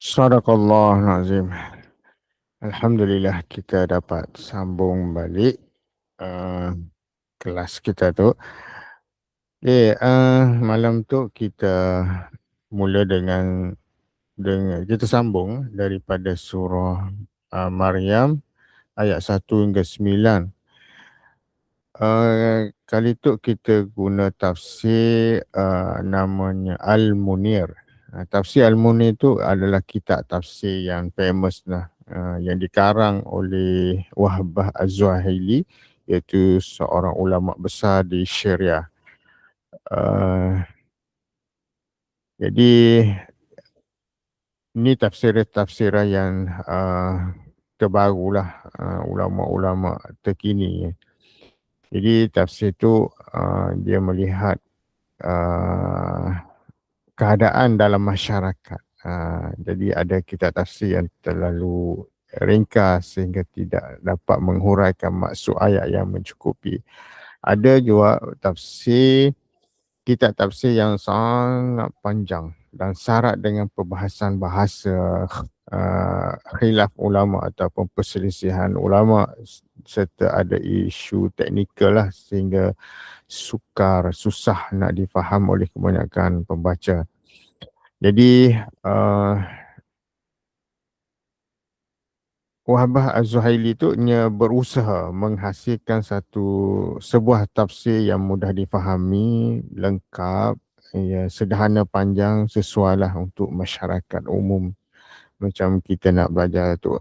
Sadaqallahul Azim. Alhamdulillah kita dapat sambung balik uh, kelas kita tu. Malam tu kita mula dengan kita sambung daripada surah Maryam ayat 1 hingga 9. Kali tu kita guna tafsir namanya Al-Munir. Tafsir Al-Munir tu adalah kitab tafsir yang famous lah, yang dikarang oleh Wahbah Az-Zuhaili, iaitu seorang ulama besar di Syria. Jadi ini tafsiran yang terbarulah, ulama-ulama terkini. Jadi tafsir tu dia melihat keadaan dalam masyarakat. Jadi ada kitab tafsir yang terlalu ringkas sehingga tidak dapat menghuraikan maksud ayat yang mencukupi. Ada juga kitab tafsir yang sangat panjang dan syarat dengan perbahasan bahasa, khilaf ulama ataupun perselisihan ulama, serta ada isu teknikal lah sehingga susah nak difaham oleh kebanyakan pembaca. Jadi Wahbah Az-Zuhaili tu berusaha menghasilkan sebuah tafsir yang mudah difahami, lengkap, ya, sederhana, panjang, sesuai lah untuk masyarakat umum macam kita nak belajar tu.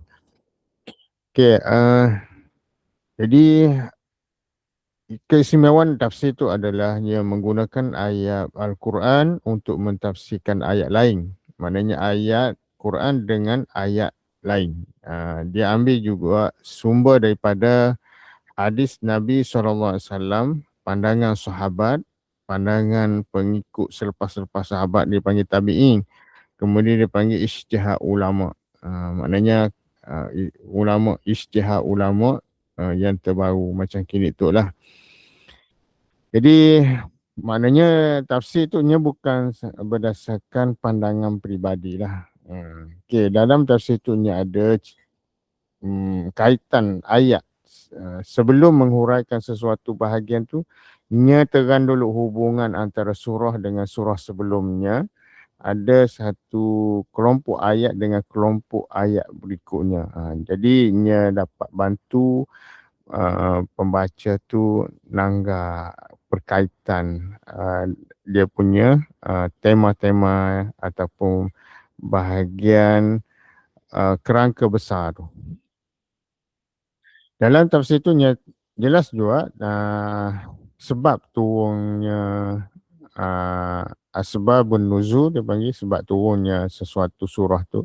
Okay, jadi keistimewaan tafsir itu adalah ia menggunakan ayat Al-Quran untuk mentafsirkan ayat lain. Maknanya ayat Quran dengan ayat lain. Dia ambil juga sumber daripada hadis Nabi SAW, pandangan sahabat, pandangan pengikut selepas-selepas sahabat dipanggil tabi'in. Kemudian dipanggil ijtihad ulama. Maknanya ijtihad ulama yang terbaru macam kini tu lah. Jadi maknanya tafsir tu bukan berdasarkan pandangan peribadi lah. Okay, dalam tafsir tu ada kaitan ayat. Sebelum menghuraikan sesuatu bahagian tu, terang dulu hubungan antara surah dengan surah sebelumnya. Ada satu kelompok ayat dengan kelompok ayat berikutnya. Jadi dapat bantu pembaca tu nangga berkaitan dia punya tema-tema ataupun bahagian kerangka besar tu. Dalam tafsir tu jelas juga sebab turunnya asbabun nuzul, dia panggil sebab turunnya sesuatu surah tu.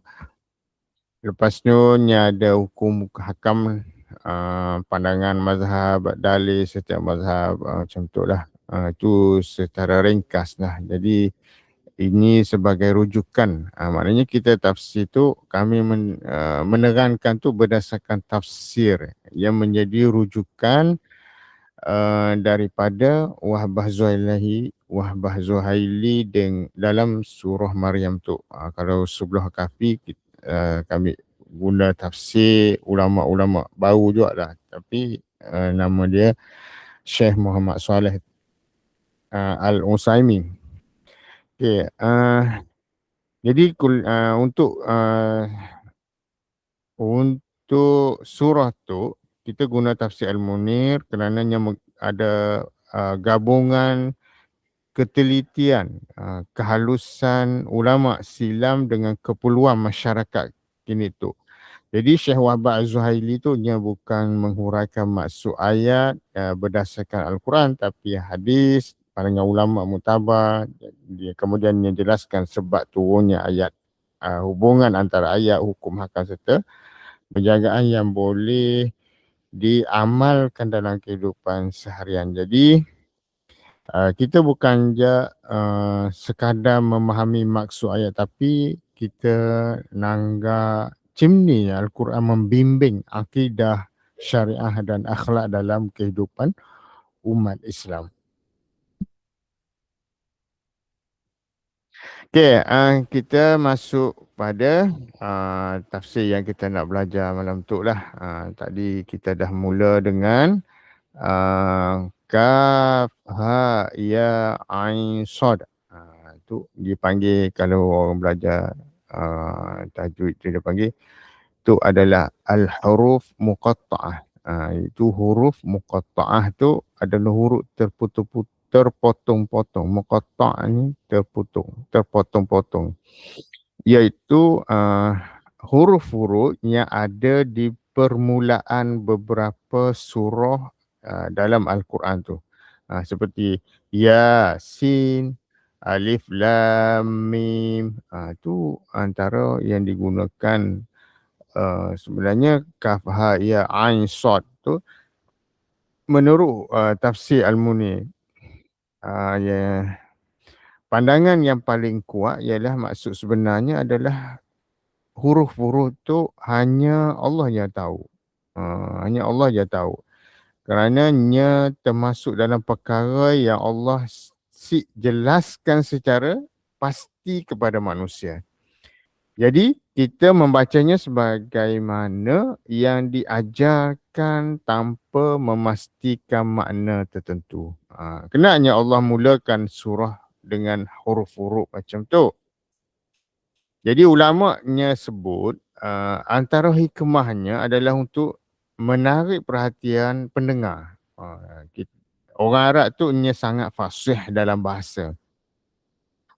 Lepas tu ada hukum hakam, pandangan mazhab, dalil setiap mazhab, macam tu lah. Itu secara ringkas lah. Jadi ini sebagai rujukan. Maknanya kita tafsir tu kami menerangkan tu berdasarkan tafsir yang menjadi rujukan daripada Wahbah Zuhaili dalam surah Maryam tu. Kalau Sublah Kafi kami guna tafsir ulama-ulama baru juga lah, tapi nama dia Syekh Muhammad Saleh Al-Utsaimin. Okay, jadi untuk surah tu kita guna tafsir Al-Munir kerana ada gabungan ketelitian, kehalusan ulama silam dengan keperluan masyarakat kini tu. Jadi Syekh Wahbah Az-Zuhaili tu bukan menghuraikan maksud ayat berdasarkan Al-Quran, tapi hadis, pandangan ulama mutabar. Dia kemudian menjelaskan sebab turunnya ayat, hubungan antara ayat, hukum hakam serta penjagaan yang boleh diamalkan dalam kehidupan seharian. Jadi kita bukan sekadar memahami maksud ayat, tapi kita nangga cimni Al-Quran membimbing akidah, syariah dan akhlak dalam kehidupan umat Islam. Okay, kita masuk kepada tafsir yang kita nak belajar malam tu lah. Tadi kita dah mula dengan kaf, ha, ya, ain, sod. Tu dipanggil kalau orang belajar tajwid tu dia panggil tu adalah al-huruf muqatta'ah. Itu huruf muqatta'ah tu adalah huruf terpotong-potong. Muqatta' ni terpotong-potong. Iaitu huruf-huruf yang ada di permulaan beberapa surah dalam Al-Quran tu. Seperti Yasin, Alif, Lam, Mim. Tu antara yang digunakan sebenarnya kaf, ha, ya, ain, sod tu menurut tafsir Al-Munir. Pandangan yang paling kuat ialah maksud sebenarnya adalah huruf-huruf tu hanya Allah yang tahu. Hanya Allah yang tahu. Kerananya termasuk dalam perkara yang Allah jelaskan secara pasti kepada manusia. Jadi kita membacanya sebagaimana yang diajarkan tanpa memastikan makna tertentu. Kenanya Allah mulakan surah dengan huruf-huruf macam tu. Jadi ulama'nya sebut antara hikmahnya adalah untuk menarik perhatian pendengar. Orang Arab tu sangat fasih dalam bahasa.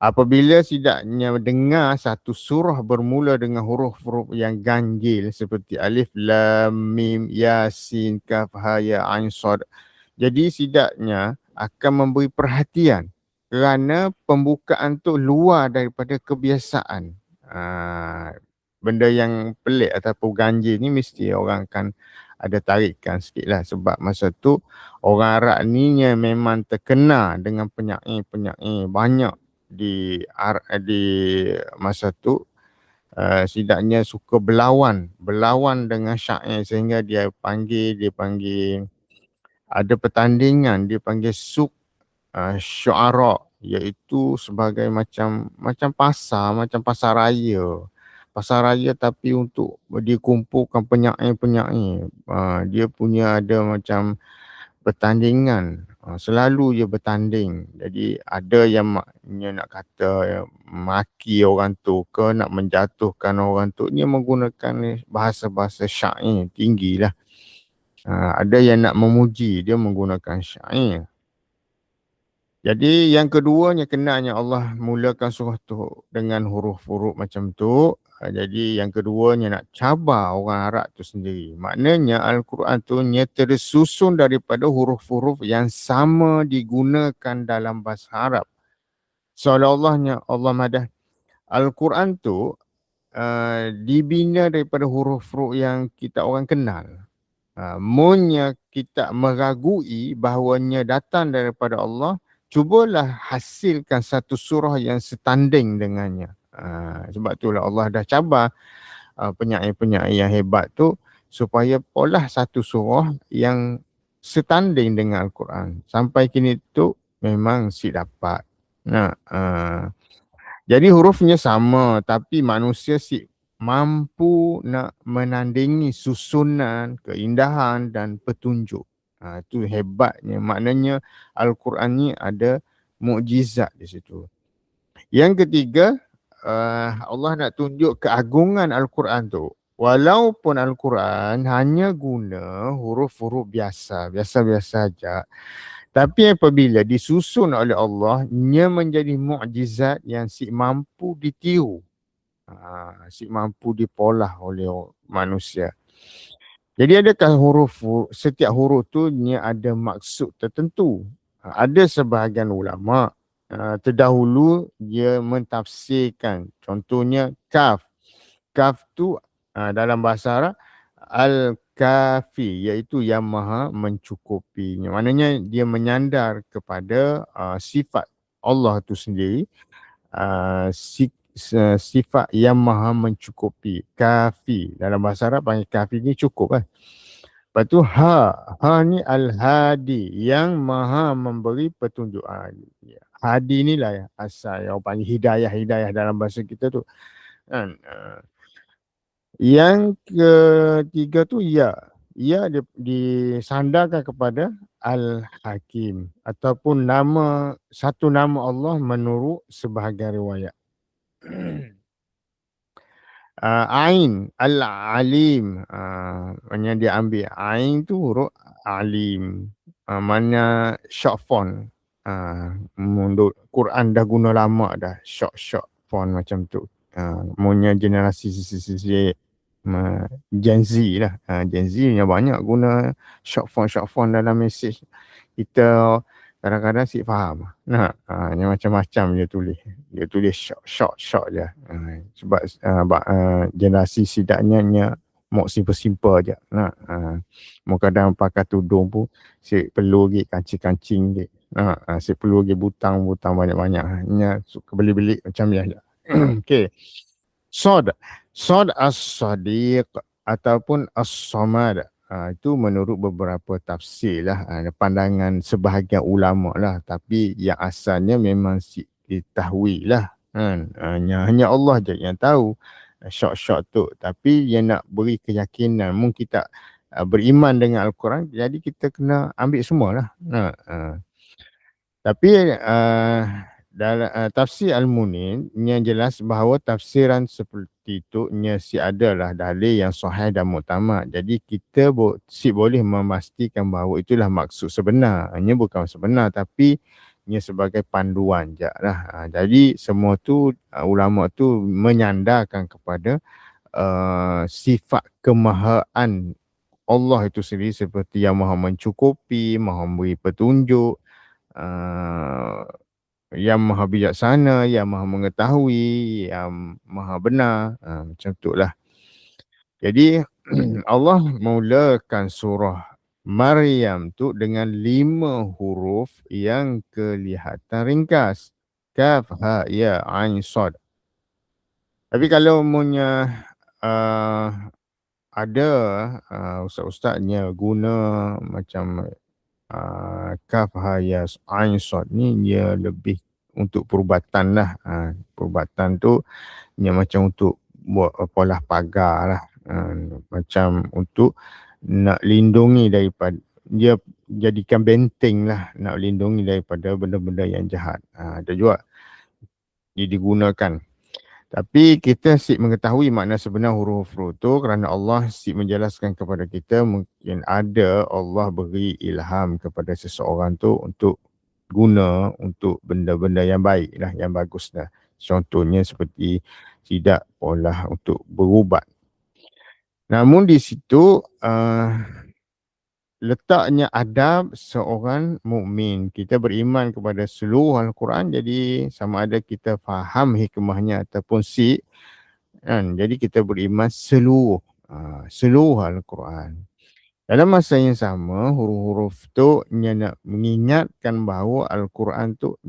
Apabila tidaknya dengar satu surah bermula dengan huruf-huruf yang ganjil seperti Alif, Lam, Mim, Yasin, Kaf, Ha, Ya, Ain, Sod. Jadi tidaknya akan memberi perhatian kerana pembukaan tu luar daripada kebiasaan. Benda yang pelik ataupun ganjil ni mesti orang akan ada tarikan sikit lah sebab masa tu orang Arab ni memang terkenal dengan penyair-penyair banyak di masa tu. Setidaknya suka berlawan dengan syair sehingga dia panggil ada pertandingan dia panggil syu'ara, iaitu sebagai macam pasar raya tapi untuk dikumpulkan penyair-penyair. Dia punya ada macam pertandingan, selalu dia bertanding. Jadi ada yang maknanya nak kata maki orang tu ke nak menjatuhkan orang tu, dia menggunakan bahasa-bahasa syair tinggilah. Ada yang nak memuji, dia menggunakan syair. Jadi yang keduanya kenanya Allah mulakan surah tu dengan huruf-huruf macam tu. Jadi yang keduanya nak cabar orang Arab tu sendiri. Maknanya Al-Quran tu tersusun daripada huruf-huruf yang sama digunakan dalam bahasa Arab. Seolah-olahnya Allah madah Al-Quran tu dibina daripada huruf-huruf yang kita orang kenal. Munnya kita meragui bahawanya datang daripada Allah, cubalah hasilkan satu surah yang setanding dengannya. Sebab itulah Allah dah cabar penyair-penyair yang hebat tu supaya olah satu surah yang setanding dengan Al-Quran. Sampai kini tu memang si dapat. Jadi hurufnya sama tapi manusia si mampu nak menandingi susunan, keindahan dan petunjuk. Itu hebatnya. Maknanya Al-Quran ni ada mukjizat di situ. Yang ketiga, Allah nak tunjuk keagungan Al-Quran tu. Walaupun Al-Quran hanya guna huruf-huruf biasa saja. Tapi apabila disusun oleh Allah, ia menjadi mukjizat yang si mampu ditiru. Si mampu dipolah oleh manusia. Jadi adakah setiap huruf tu ada maksud tertentu? Ada sebahagian ulama terdahulu dia mentafsirkan. Contohnya kaf. Kaf tu dalam bahasa Arab al-kafi, iaitu yang maha mencukupi. Maknanya dia menyandar kepada sifat Allah tu sendiri. Sifat yang maha mencukupi. Kafi. Dalam bahasa Arab panggil kafi ni cukup kan. Lepas tu ha ni al-hadi, yang maha memberi petunjuk. Hadi ni lah asal yang panggil hidayah dalam bahasa kita tu. Kan? Yang ketiga tu ya. Ya disandarkan kepada Al-Hakim ataupun satu nama Allah menurut sebahagian riwayat. Ain Al-Alim, maknanya dia ambil Ain tu huruf Alim, mana short font. Mundur Quran dah guna lama dah short font macam tu. Punya generasi Gen Z lah. Gen Z yang banyak guna short font dalam mesej. Kita kadang-kadang si faham. Nah, yang macam-macam dia tulis short je. Sebab generasi sidaknya mau simple-simple je. Nah, mau kadang pakai tudung pun si perlu lagi kancing-kancing je. Si perlu lagi butang banyak-banyak. Nya suka beli-beli macam ni aja. Okey. Sod as-sadiq ataupun as-samad. Itu menurut beberapa tafsir lah, pandangan sebahagian ulama lah, tapi yang asalnya memang diketahui lah kan. Hanya Allah je yang tahu short tu, tapi yang nak beri keyakinan mungkin kita beriman dengan Al-Quran, jadi kita kena ambil semualah. Tapi dalam tafsir Al-Munir yang jelas bahawa tafsiran seperti itu adalah dalil yang sahih dan muktamad. Jadi kita boleh memastikan bahawa itulah maksud sebenar. Hanya bukan sebenar tapi sebagai panduan je lah. Jadi semua tu ulama tu menyandarkan kepada sifat kemahaan Allah itu sendiri, seperti yang maha mencukupi, maha memberi petunjuk, yang maha bijaksana, yang maha mengetahui, yang maha benar, macam tu lah. Jadi Allah mulakan surah Maryam tu dengan 5 huruf yang kelihatan ringkas. Kaf, ha, ya, ain, sad. Tapi kalau punya ada ustaz-ustaznya guna macam kaf, ha, ya, ain, sad ni dia lebih untuk perubatan lah. Perubatan tu dia macam untuk buat pola pagar lah. Macam untuk nak lindungi daripada, dia jadikan benteng lah, nak lindungi daripada benda-benda yang jahat. Ada juga dia digunakan. Tapi kita mengetahui makna sebenar huruf-huruf tu kerana Allah menjelaskan kepada kita. Mungkin ada Allah beri ilham kepada seseorang tu untuk guna untuk benda-benda yang baik lah, yang bagus lah. Contohnya seperti tidak olah untuk berubat. Namun di situ letaknya adab seorang mukmin. Kita beriman kepada seluruh Al-Quran, jadi sama ada kita faham hikmahnya ataupun kan? Jadi kita beriman seluruh Al-Quran. Dalam masa yang sama, huruf-huruf tu nak mengingatkan bahawa Al-Quran tu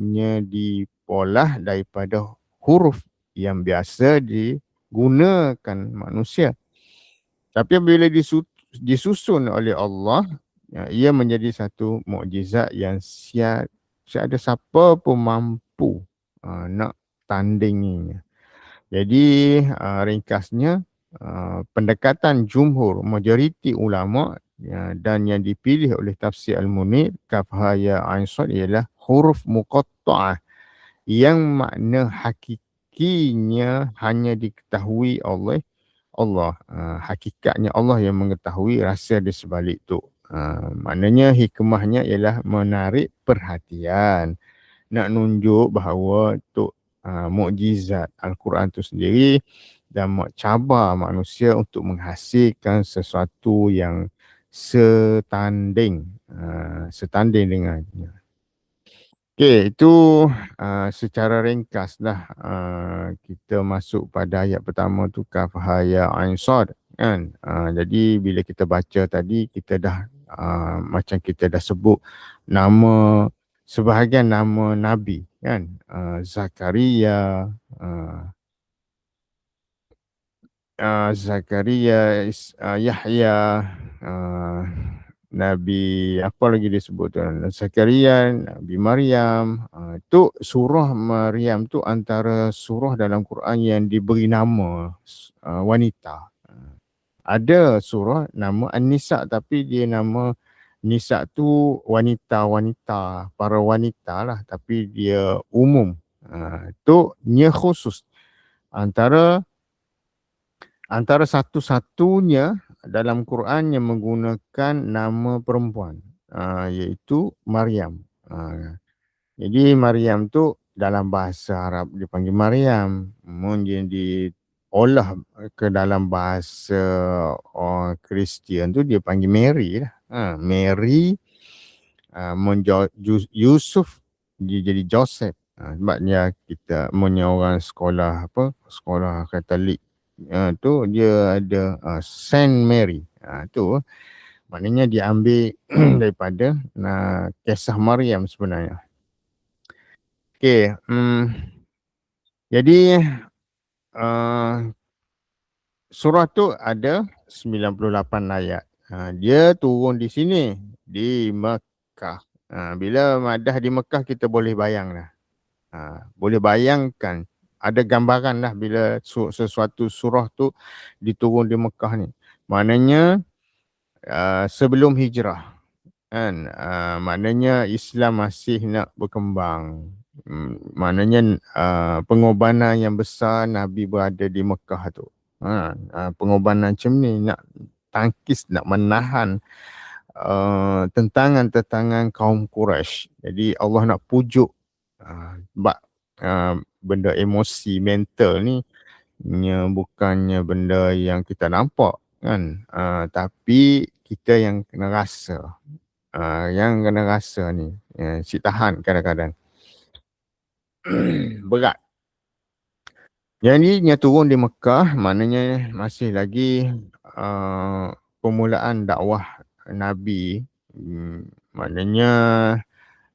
dipolah daripada huruf yang biasa digunakan manusia. Tapi bila disusun oleh Allah, ia menjadi satu mukjizat yang tiada siapa pun mampu nak tandinginya. Jadi ringkasnya, pendekatan jumhur, majoriti ulama dan yang dipilih oleh tafsir Al-Munir, kaf, ha, ya, ain, sad ialah huruf muqatta'ah yang makna hakikinya hanya diketahui oleh Allah. Hakikatnya Allah yang mengetahui rahsia di sebalik itu. Maknanya hikmahnya ialah menarik perhatian, nak nunjuk bahawa tu mukjizat Al-Quran tu sendiri dan cabar manusia untuk menghasilkan sesuatu yang setanding dengannya. Okey, itu secara ringkas lah kita masuk pada ayat pertama tu, kaf, ha, ya, ain, sad kan. Jadi bila kita baca tadi, kita dah macam kita dah sebut sebahagian nama Nabi kan. Zakaria, Yahya, Nabi apa lagi disebut tu, Zakaria, Nabi Maryam. Tu surah Maryam tu antara surah dalam Quran yang diberi nama wanita. Ada surah nama An-Nisa, tapi dia nama Nisa tu wanita-wanita, para wanita lah, tapi dia umum. Tu nya khusus antara satu-satunya dalam Quran yang menggunakan nama perempuan, iaitu Maryam. Jadi Maryam tu dalam bahasa Arab dipanggil Maryam, kemudian diolah ke dalam bahasa Kristian tu dia panggil Mary lah. Mary, Yusuf dia jadi Joseph. Sebabnya kita punya orang sekolah Katolik tu dia ada Saint Mary. Tu maknanya diambil daripada kisah Maryam sebenarnya. Okey, jadi surah tu ada 98 ayat. Dia turun di sini, di Mekah. Bila madah di Mekah kita boleh bayang lah. Boleh bayangkan, ada gambaran lah bila sesuatu surah tu diturun di Mekah ni. Maknanya sebelum hijrah. Kan? Maknanya Islam masih nak berkembang. Maknanya pengorbanan yang besar Nabi berada di Mekah tu. Pengorbanan macam ni, nak tangkis, nak menahan tentangan-tentangan kaum Quraisy. Jadi Allah nak pujuk sebab benda emosi mental ni bukannya benda yang kita nampak kan, tapi kita yang kena rasa. Yang kena rasa ni si tahan kadang-kadang berat. Jadi dia turun di Mekah, maknanya masih lagi permulaan dakwah Nabi. Maknanya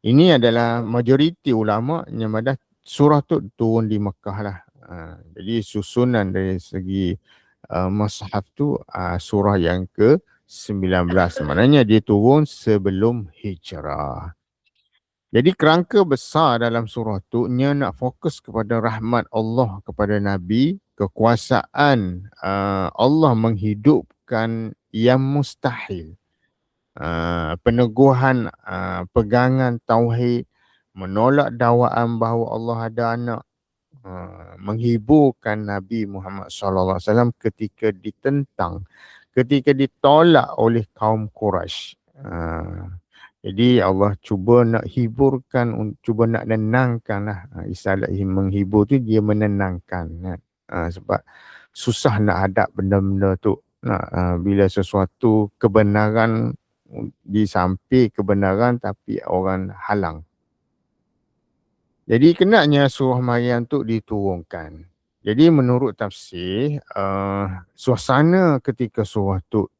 ini adalah majoriti ulama yang madah surah tu turun di Mekah lah. Jadi susunan dari segi mushaf tu surah yang ke-19. Maknanya dia turun sebelum hijrah. Jadi kerangka besar dalam surah tu nya nak fokus kepada rahmat Allah kepada Nabi, kekuasaan Allah menghidupkan yang mustahil, peneguhan pegangan tauhid, menolak dakwaan bahawa Allah ada anak, menghiburkan Nabi Muhammad SAW ketika ditentang, ketika ditolak oleh kaum Quraisy. Jadi Allah cuba nak hiburkan, cuba nak nenangkan lah. Istilah menghibur tu dia menenangkan kan? Sebab susah nak hadap benda-benda tu. Bila sesuatu kebenaran, disamping kebenaran tapi orang halang. Jadi kenanya surah Maryam tu diturunkan. Jadi menurut tafsir, suasana ketika surah tu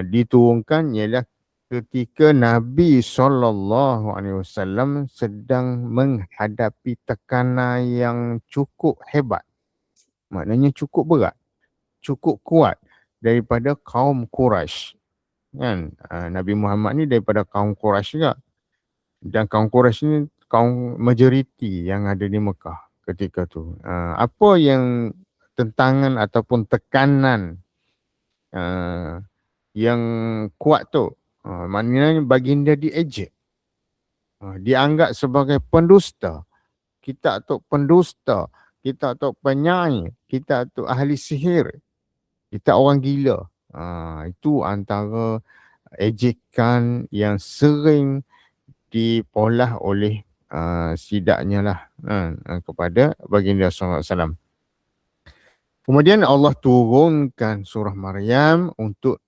diturunkan ialah ketika Nabi SAW sedang menghadapi tekanan yang cukup hebat. Maknanya cukup berat, cukup kuat daripada kaum Quraisy. Kan? Nabi Muhammad ni daripada kaum Quraisy juga. Dan kaum Quraisy ni kaum majoriti yang ada di Mekah ketika tu. Apa yang tentangan ataupun tekanan yang kuat tu, maknanya baginda diejek, dianggap sebagai pendusta. Kita tu pendusta, kita tu penyair, kita tu ahli sihir, kita orang gila. Itu antara ejekan yang sering dipolah oleh sidaknya lah kepada baginda SAW. Kemudian Allah turunkan surah Maryam untuk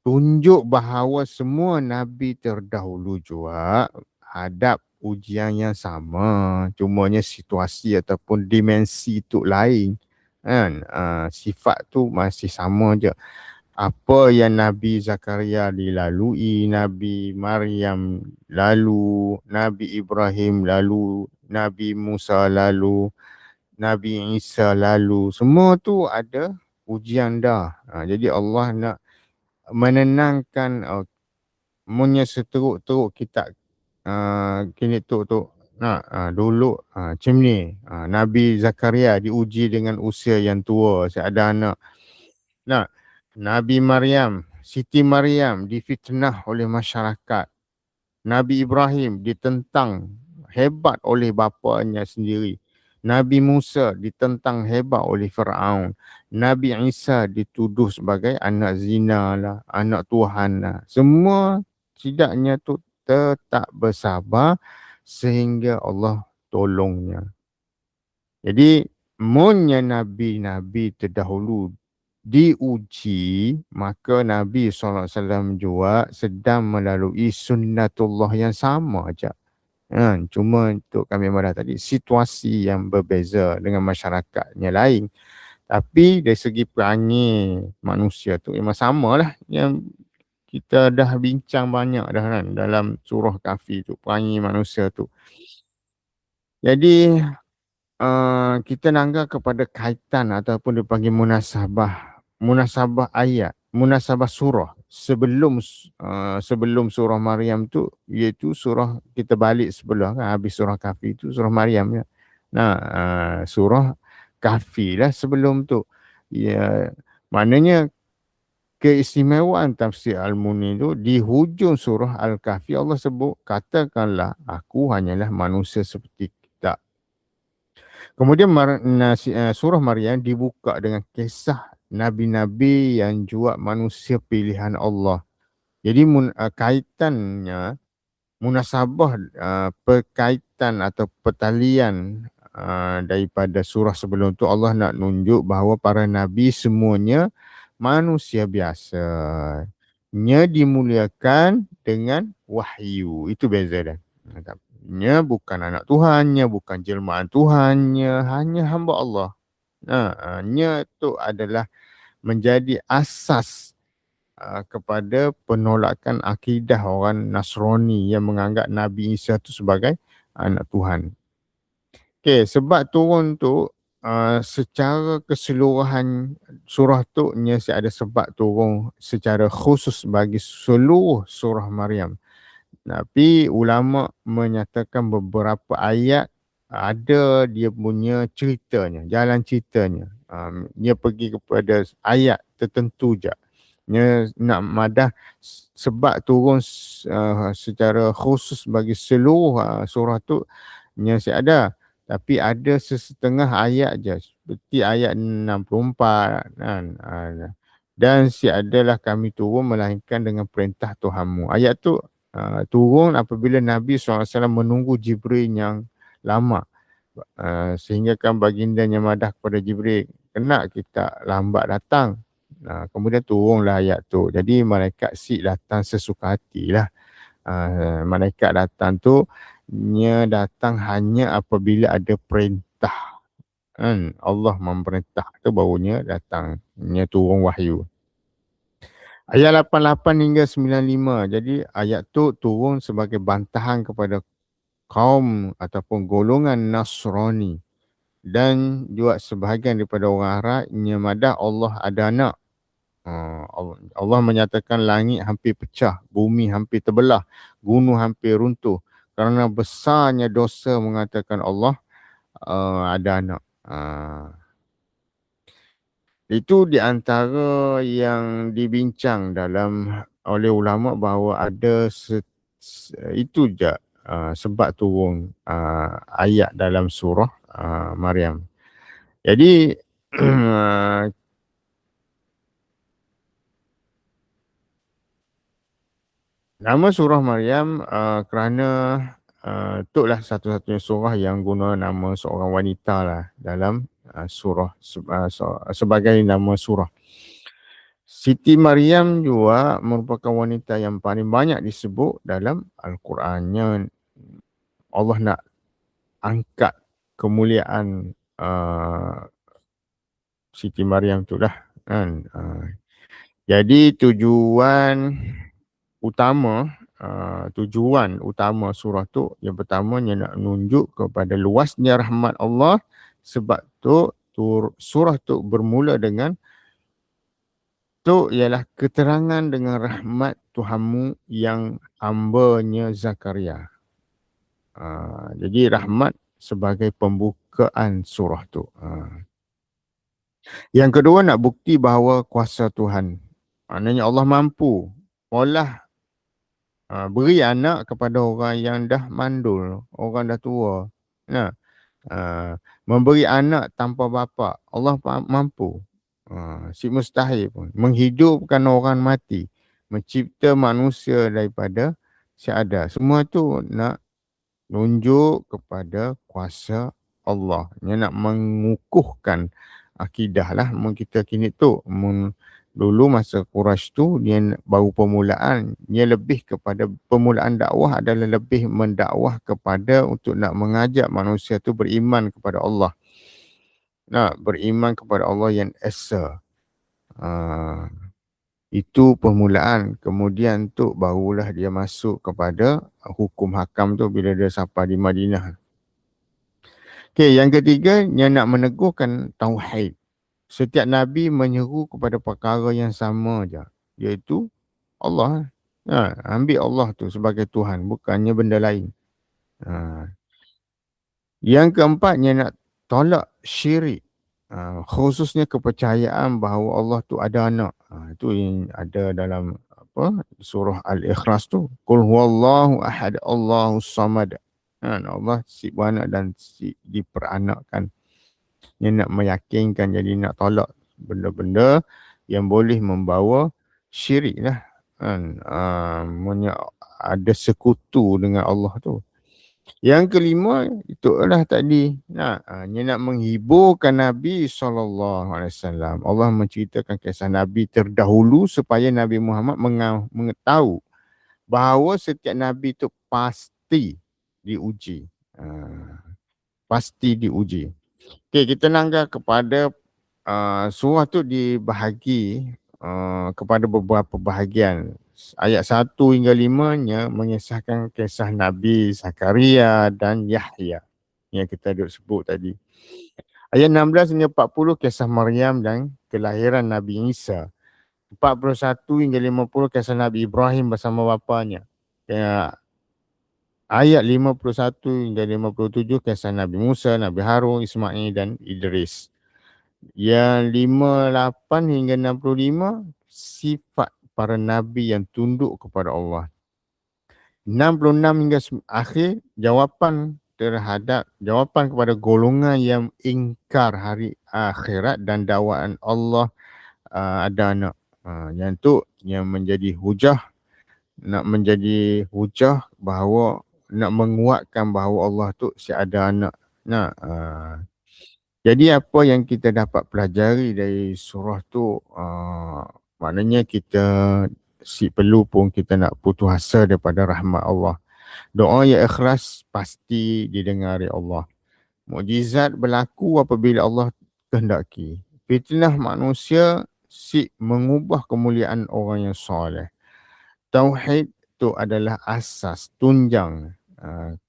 tunjuk bahawa semua Nabi terdahulu juga hadap ujian yang sama. Cumanya situasi ataupun dimensi tu lain. Kan? Sifat tu masih sama je. Apa yang Nabi Zakaria dilalui, Nabi Maryam lalu, Nabi Ibrahim lalu, Nabi Musa lalu, Nabi Isa lalu, semua tu ada ujian dah. Jadi Allah nak menenangkan Munnya seteruk-teruk kita kini tu dulu macam ni. Nabi Zakaria diuji dengan usia yang tua, ada anak. Nah, Nabi Maryam, Siti Maryam difitnah oleh masyarakat. Nabi Ibrahim ditentang hebat oleh bapanya sendiri. Nabi Musa ditentang hebat oleh Firaun. Nabi Isa dituduh sebagai anak zina lah, anak Tuhan lah. Semua tidaknya tu tetap bersabar sehingga Allah tolongnya. Jadi, munnya nabi-nabi terdahulu diuji, maka Nabi SAW juga sedang melalui sunnatullah yang sama aja. Cuma untuk kami marah tadi, situasi yang berbeza dengan masyarakatnya lain. Tapi dari segi perangai manusia tu memang sama lah. Yang kita dah bincang banyak dah kan dalam surah Kahfi tu, perangai manusia tu. Jadi, kita nanggap kepada kaitan ataupun dipanggil munasabah ayat, munasabah surah sebelum surah Maryam tu, iaitu surah kita balik sebelah kan, habis surah Kahfi tu surah Maryam ya. Surah Kahfi lah sebelum tu. Ya, maknanya keistimewaan tafsir Al-Muni tu di hujung surah Al-Kahfi Allah sebut, katakanlah aku hanyalah manusia seperti kita. Kemudian surah Maryam dibuka dengan kisah nabi-nabi yang juga manusia pilihan Allah. Jadi kaitannya, munasabah perkaitan atau pertalian daripada surah sebelum tu, Allah nak nunjuk bahawa para nabi semuanya manusia biasa. Nya dimuliakan dengan wahyu. Itu beza dah. Nya bukan anak Tuhannya, bukan jelmaan Tuhannya, hanya hamba Allah. Nya itu adalah menjadi asas kepada penolakan akidah orang Nasrani yang menganggap Nabi Isa itu sebagai anak Tuhan. Okey, sebab turun tu secara keseluruhan surah tu nya ada sebab turun secara khusus bagi seluruh surah Maryam. Tapi ulama menyatakan beberapa ayat ada dia punya ceritanya, jalan ceritanya. Dia pergi kepada ayat tertentu je. Dia nak madah sebab turun secara khusus bagi seluruh surah tu, dia ada. Tapi ada sesetengah ayat je, seperti ayat 64 kan. Dan adalah kami turun melainkan dengan perintah Tuhanmu. Ayat tu turun apabila Nabi SAW menunggu Jibril yang lama. Sehingga kan bagindanya madah kepada Jibril, kena kita lambat datang. Kemudian turunlah ayat tu. Jadi malaikat datang sesuka hatilah. Malaikat datang tu, nya datang hanya apabila ada perintah. Allah memerintah tu barunya datang. Nya turun wahyu. Ayat 88 hingga 95. Jadi ayat tu turun sebagai bantahan kepada kaum ataupun golongan Nasrani. Dan juga sebahagian daripada orang Arab nyamadah Allah ada anak. Allah menyatakan langit hampir pecah, bumi hampir terbelah, gunung hampir runtuh kerana besarnya dosa mengatakan Allah ada anak. Itu di antara yang dibincang oleh ulama bahawa ada itu je sebab turun ayat dalam surah Maryam. Jadi nama surah Maryam kerana itulah satu-satunya surah yang guna nama seorang wanita lah dalam surah sebagai nama surah. Siti Maryam juga merupakan wanita yang paling banyak disebut dalam Al-Qurannya. Allah nak angkat kemuliaan Siti Maryam tu lah kan. Jadi tujuan utama surah tu yang pertamanya nak menunjuk kepada luasnya rahmat Allah. Sebab tu surah tu bermula dengan tu ialah keterangan dengan rahmat Tuhanmu yang hamba-Nya Zakaria. Jadi rahmat sebagai pembukaan surah tu. Yang kedua, nak bukti bahawa kuasa Tuhan. Maknanya Allah mampu olah beri anak kepada orang yang dah mandul, orang dah tua. Nah, memberi anak tanpa bapa, Allah mampu. Si mustahil pun. Menghidupkan orang mati, mencipta manusia daripada tiada. Semua tu nak nunjuk kepada kuasa Allah. Dia nak mengukuhkan akidah lah. Kita kini tu, dulu masa Quraisy tu, dia baru permulaan. Dia lebih kepada permulaan dakwah adalah lebih mendakwah kepada untuk nak mengajak manusia tu beriman kepada Allah. Nak beriman kepada Allah yang Esa. Itu permulaan. Kemudian tu barulah dia masuk kepada hukum hakam tu bila dia sampai di Madinah. Okey, yang ketiga, yang nak meneguhkan tauhid. Setiap Nabi menyeru kepada perkara yang sama je, iaitu Allah. Ambil Allah tu sebagai Tuhan, bukannya benda lain. Yang keempat, yang nak tolak syirik. Khususnya kepercayaan bahawa Allah tu ada anak. Itu yang ada dalam surah Al-Ikhlas tu. Qul huwallahu ahad, Allahus samad. Allah si beranak dan si diperanakkan. Yang nak meyakinkan, jadi nak tolak benda-benda yang boleh membawa syirik lah. Ada sekutu dengan Allah tu. Yang kelima, itulah tadi. Dia nak menghiburkan Nabi SAW. Allah menceritakan kisah Nabi terdahulu supaya Nabi Muhammad mengetahui bahawa setiap Nabi itu pasti diuji. Pasti diuji. Okey, kita langgar kepada surah tu dibahagi kepada beberapa bahagian. Ayat 1 hingga 5-nya mengisahkan kisah Nabi Zakaria dan Yahya yang kita duk sebut tadi. Ayat 16 hingga 40 kisah Maryam dan kelahiran Nabi Isa. 41 hingga 50 kisah Nabi Ibrahim bersama bapanya. Ayat 51 hingga 57 kisah Nabi Musa, Nabi Harun, Ismail dan Idris. Yang 58 hingga 65 sifat para nabi yang tunduk kepada Allah. 66 hingga akhir jawapan kepada golongan yang ingkar hari akhirat dan dakwaan Allah ada anak. Yang tu yang menjadi hujah, nak menjadi hujah bahawa nak menguatkan bahawa Allah tu si ada anak. Jadi apa yang kita dapat pelajari dari surah tu, maknanya kita perlu pun kita nak putus asa daripada rahmat Allah. Doa yang ikhlas pasti didengari Allah. Mukjizat berlaku apabila Allah kehendaki. Fitnah manusia mengubah kemuliaan orang yang soleh. Tauhid tu adalah asas, tunjang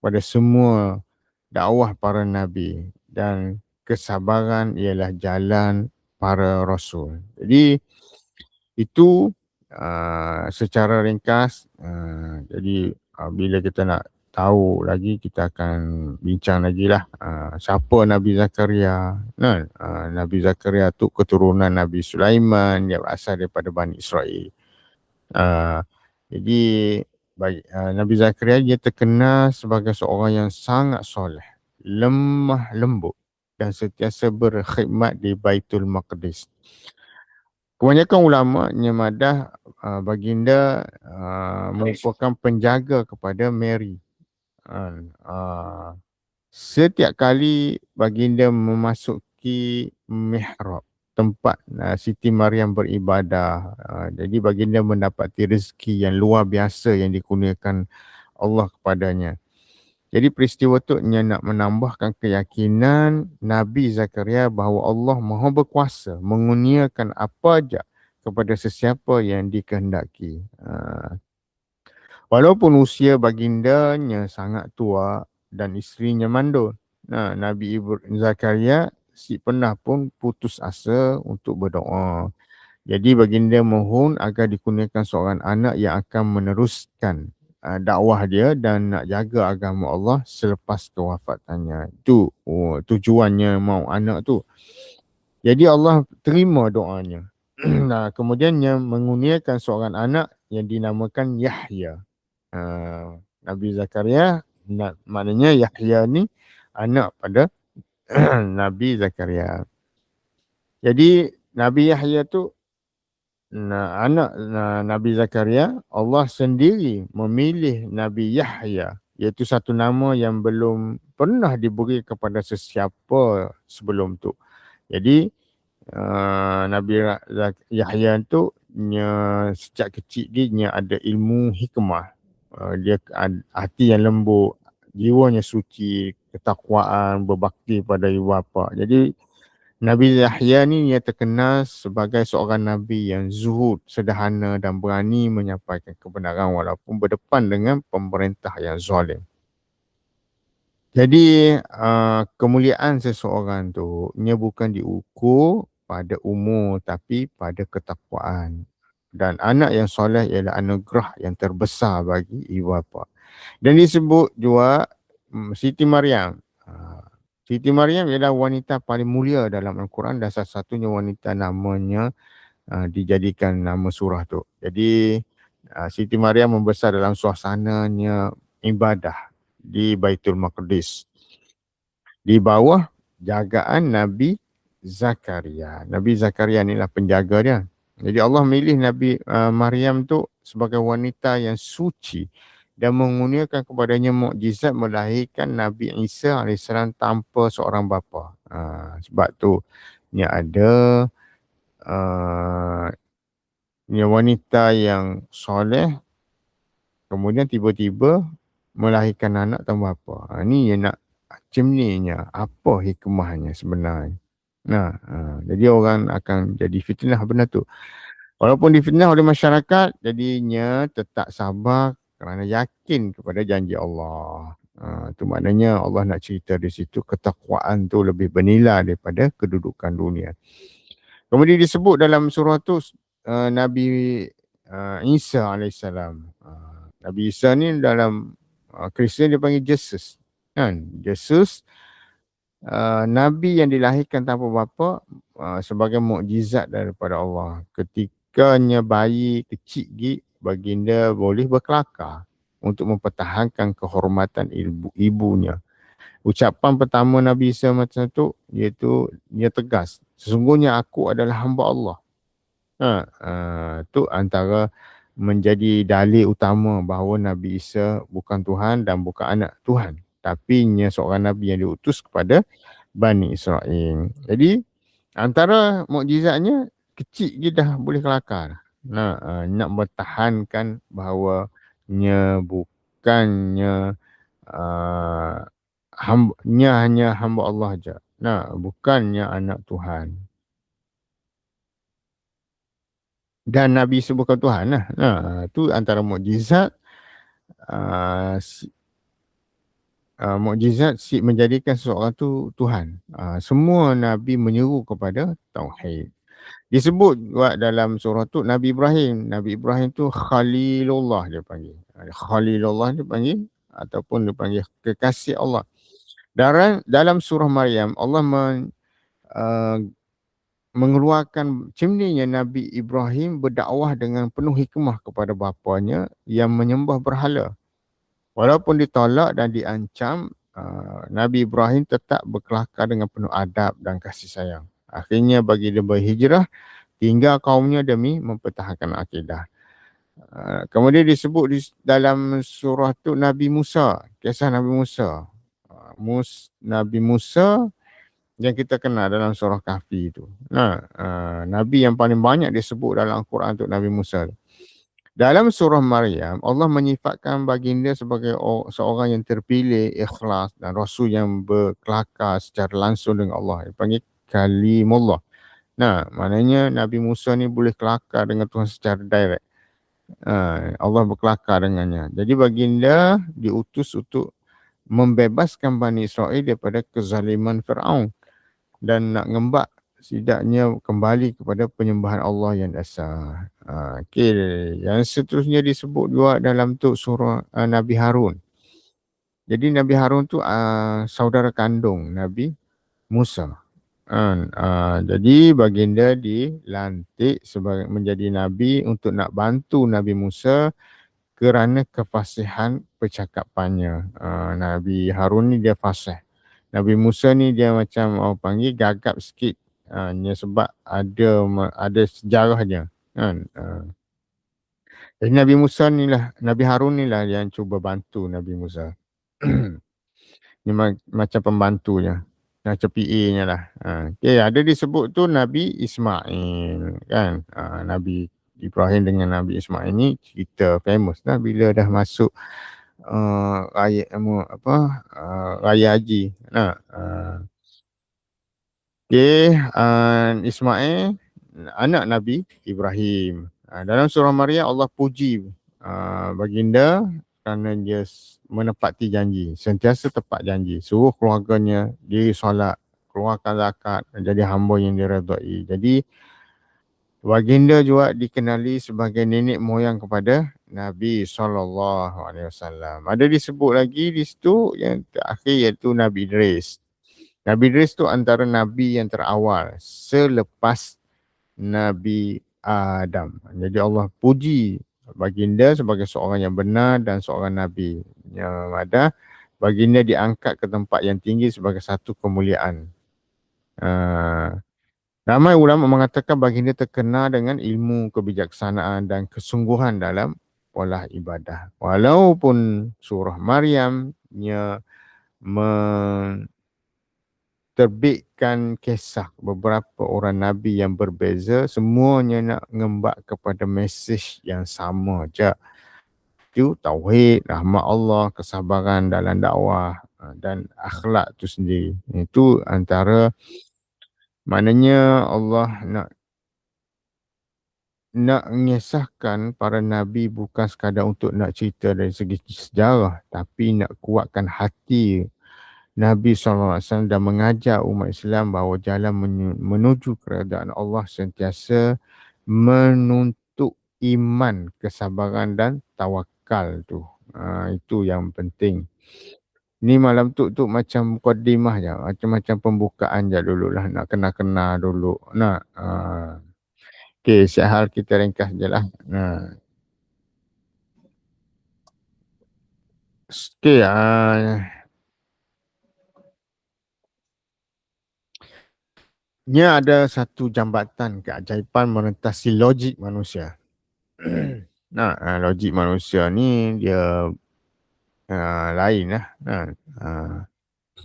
pada semua dakwah para nabi, dan kesabaran ialah jalan para rasul. Jadi itu secara ringkas. Jadi bila kita nak tahu lagi, kita akan bincang lagi lah siapa Nabi Zakaria. Nabi Zakaria tu keturunan Nabi Sulaiman yang berasal daripada Bani Israel. Jadi Nabi Zakaria dia terkenal sebagai seorang yang sangat soleh, lemah lembut dan sentiasa berkhidmat di Baitul Maqdis. Kebanyakan ulama nyemadah baginda merupakan penjaga kepada Mary. Setiap kali baginda memasuki mihrab, tempat Siti Maryam beribadah, jadi baginda mendapati rezeki yang luar biasa yang dikurniakan Allah kepadanya. Jadi peristiwa tu nak menambahkan keyakinan Nabi Zakaria bahawa Allah Maha berkuasa mengurniakan apa aja kepada sesiapa yang dikehendaki. Walaupun usia bagindanya sangat tua dan isterinya mandul, Nabi Zakaria pernah pun putus asa untuk berdoa. Jadi baginda mohon agar dikurniakan seorang anak yang akan meneruskan dakwah dia dan nak jaga agama Allah selepas kewafatannya. Itu tujuannya mau anak tu. Jadi Allah terima doanya. Nah, kemudiannya mengurniakan seorang anak yang dinamakan Yahya. Nabi Zakaria, maknanya Yahya ni anak pada Nabi Zakaria. Jadi Nabi Yahya tu anak Nabi Zakaria, Allah sendiri memilih Nabi Yahya, iaitu satu nama yang belum pernah diberi kepada sesiapa sebelum tu. Jadi Nabi Yahya tu sejak kecil dia ada ilmu hikmah. Dia hati yang lembut, jiwanya suci, ketakwaan, berbakti pada ibu bapa. Jadi Nabi Yahya ni ia terkenal sebagai seorang Nabi yang zuhud, sederhana dan berani menyampaikan kebenaran walaupun berdepan dengan pemerintah yang zalim. Jadi kemuliaan seseorang tu ia bukan diukur pada umur tapi pada ketakwaan. Dan anak yang soleh ialah anugerah yang terbesar bagi ibu bapa. Dan disebut juga Siti Maryam. Siti Maryam ialah wanita paling mulia dalam Al-Quran dan satu-satunya wanita namanya dijadikan nama surah tu. Jadi Siti Maryam membesar dalam suasananya ibadah di Baitul Maqdis. Di bawah jagaan Nabi Zakaria. Nabi Zakaria inilah penjaga dia. Jadi Allah milih Nabi Maryam tu sebagai wanita yang suci dan mengurniakan kepadanya mukjizat melahirkan Nabi Isa AS tanpa seorang bapa. Sebab tu ni ada ni wanita yang soleh kemudian tiba-tiba melahirkan anak tanpa bapa. Ni yang nak cemninya, apa hikmahnya sebenarnya. Jadi orang akan jadi fitnah benda tu. Walaupun difitnah oleh masyarakat, jadinya tetap sabar kerana yakin kepada janji Allah. Itu maknanya Allah nak cerita di situ ketakwaan tu lebih bernilai daripada kedudukan dunia. Kemudian disebut dalam surah tu Nabi Isa AS. Nabi Isa ni dalam Kristian dia panggil Jesus. Kan? Jesus Nabi yang dilahirkan tanpa bapa sebagai mukjizat daripada Allah. Ketikanya bayi kecil baginda boleh berkelakar untuk mempertahankan kehormatan ibunya. Ucapan pertama Nabi Isa macam tu iaitu dia tegas, sesungguhnya aku adalah hamba Allah. Tu antara menjadi dalil utama bahawa Nabi Isa bukan Tuhan dan bukan anak Tuhan, tapi ia seorang Nabi yang diutus kepada Bani Israel. Jadi antara mukjizatnya kecil je dah boleh kelakar. Nak bertahankan bahawa nya bukannya hanya hamba Allah je. Bukannya anak Tuhan. Dan Nabi Isa bukan Tuhan lah. Tu antara mukjizat mukjizat menjadikan seseorang tu Tuhan. Semua Nabi menyeru kepada Tauhid. Disebut dalam surah tu Nabi Ibrahim. Nabi Ibrahim tu Khalilullah dia panggil. Khalilullah dia panggil ataupun dia panggil kekasih Allah. Dalam surah Maryam Allah mengeluarkan cemninya Nabi Ibrahim berdakwah dengan penuh hikmah kepada bapanya yang menyembah berhala. Walaupun ditolak dan diancam, Nabi Ibrahim tetap berkelakar dengan penuh adab dan kasih sayang. Akhirnya bagi dia berhijrah, tinggal kaumnya demi mempertahankan akidah. Kemudian disebut dalam surah tu Nabi Musa, kisah Nabi Musa. Nabi Musa yang kita kenal dalam surah Kahfi itu. Nabi yang paling banyak disebut dalam Al-Quran untuk Nabi Musa. Dalam surah Maryam, Allah menyifatkan baginda sebagai seorang yang terpilih, ikhlas dan rasul yang berkelakar secara langsung dengan Allah. Dia panggil Kalimullah. Maknanya Nabi Musa ni boleh kelakar dengan Tuhan secara direct. Allah berkelakar dengannya. Jadi baginda diutus untuk membebaskan Bani Israel daripada kezaliman Fir'aun dan nak ngembak setidaknya kembali kepada penyembahan Allah yang dasar. Okey, yang seterusnya disebut juga dalam tu surah Nabi Harun. Jadi Nabi Harun tu saudara kandung Nabi Musa. Jadi baginda dilantik sebagai menjadi nabi untuk nak bantu Nabi Musa kerana kefasihan percakapannya. Nabi Harun ni dia fasih. Nabi Musa ni dia macam orang panggil gagap sikit. Sebab ada sejarahnya. Kan? Jadi Nabi Harun ni lah yang cuba bantu Nabi Musa. Ni macam pembantunya. Macam PA-nya lah. Okay, ada disebut tu Nabi Ismail. Kan? Nabi Ibrahim dengan Nabi Ismail ni cerita famous lah bila dah masuk raya haji. Ismail anak Nabi Ibrahim. Dalam surah Maryam Allah puji baginda kerana dia menepati janji, sentiasa tepat janji, suruh keluarganya diri solat, keluarkan zakat, jadi hamba yang diredai. Jadi baginda juga dikenali sebagai nenek moyang kepada Nabi SAW. Ada disebut lagi di situ yang terakhir iaitu Nabi Idris. Nabi Idris tu antara Nabi yang terawal selepas Nabi Adam. Jadi Allah puji baginda sebagai seorang yang benar dan seorang Nabi. Yang ada baginda diangkat ke tempat yang tinggi sebagai satu kemuliaan. Ramai ulama mengatakan baginda terkenal dengan ilmu, kebijaksanaan dan kesungguhan dalam pola ibadah. Walaupun surah Maryam terbitkan kisah beberapa orang Nabi yang berbeza, semuanya nak ngembak kepada mesej yang sama je. Itu tauhid, rahmat Allah, kesabaran dalam dakwah dan akhlak tu sendiri. Itu antara maknanya Allah nak mengisahkan para Nabi bukan sekadar untuk nak cerita dari segi sejarah, tapi nak kuatkan hati Nabi SAW dan mengajak umat Islam bahawa jalan menuju keredaan Allah sentiasa menuntut iman, kesabaran dan tawakal tu. Itu yang penting. Ni malam tu macam mukaddimah je, macam pembukaan je dulu lah, nak kenal-kenal dulu. Okay, siap hal kita ringkas je lah. Okay, nya ada satu jambatan keajaiban merentasi logik manusia. Logik manusia ni dia lain lah.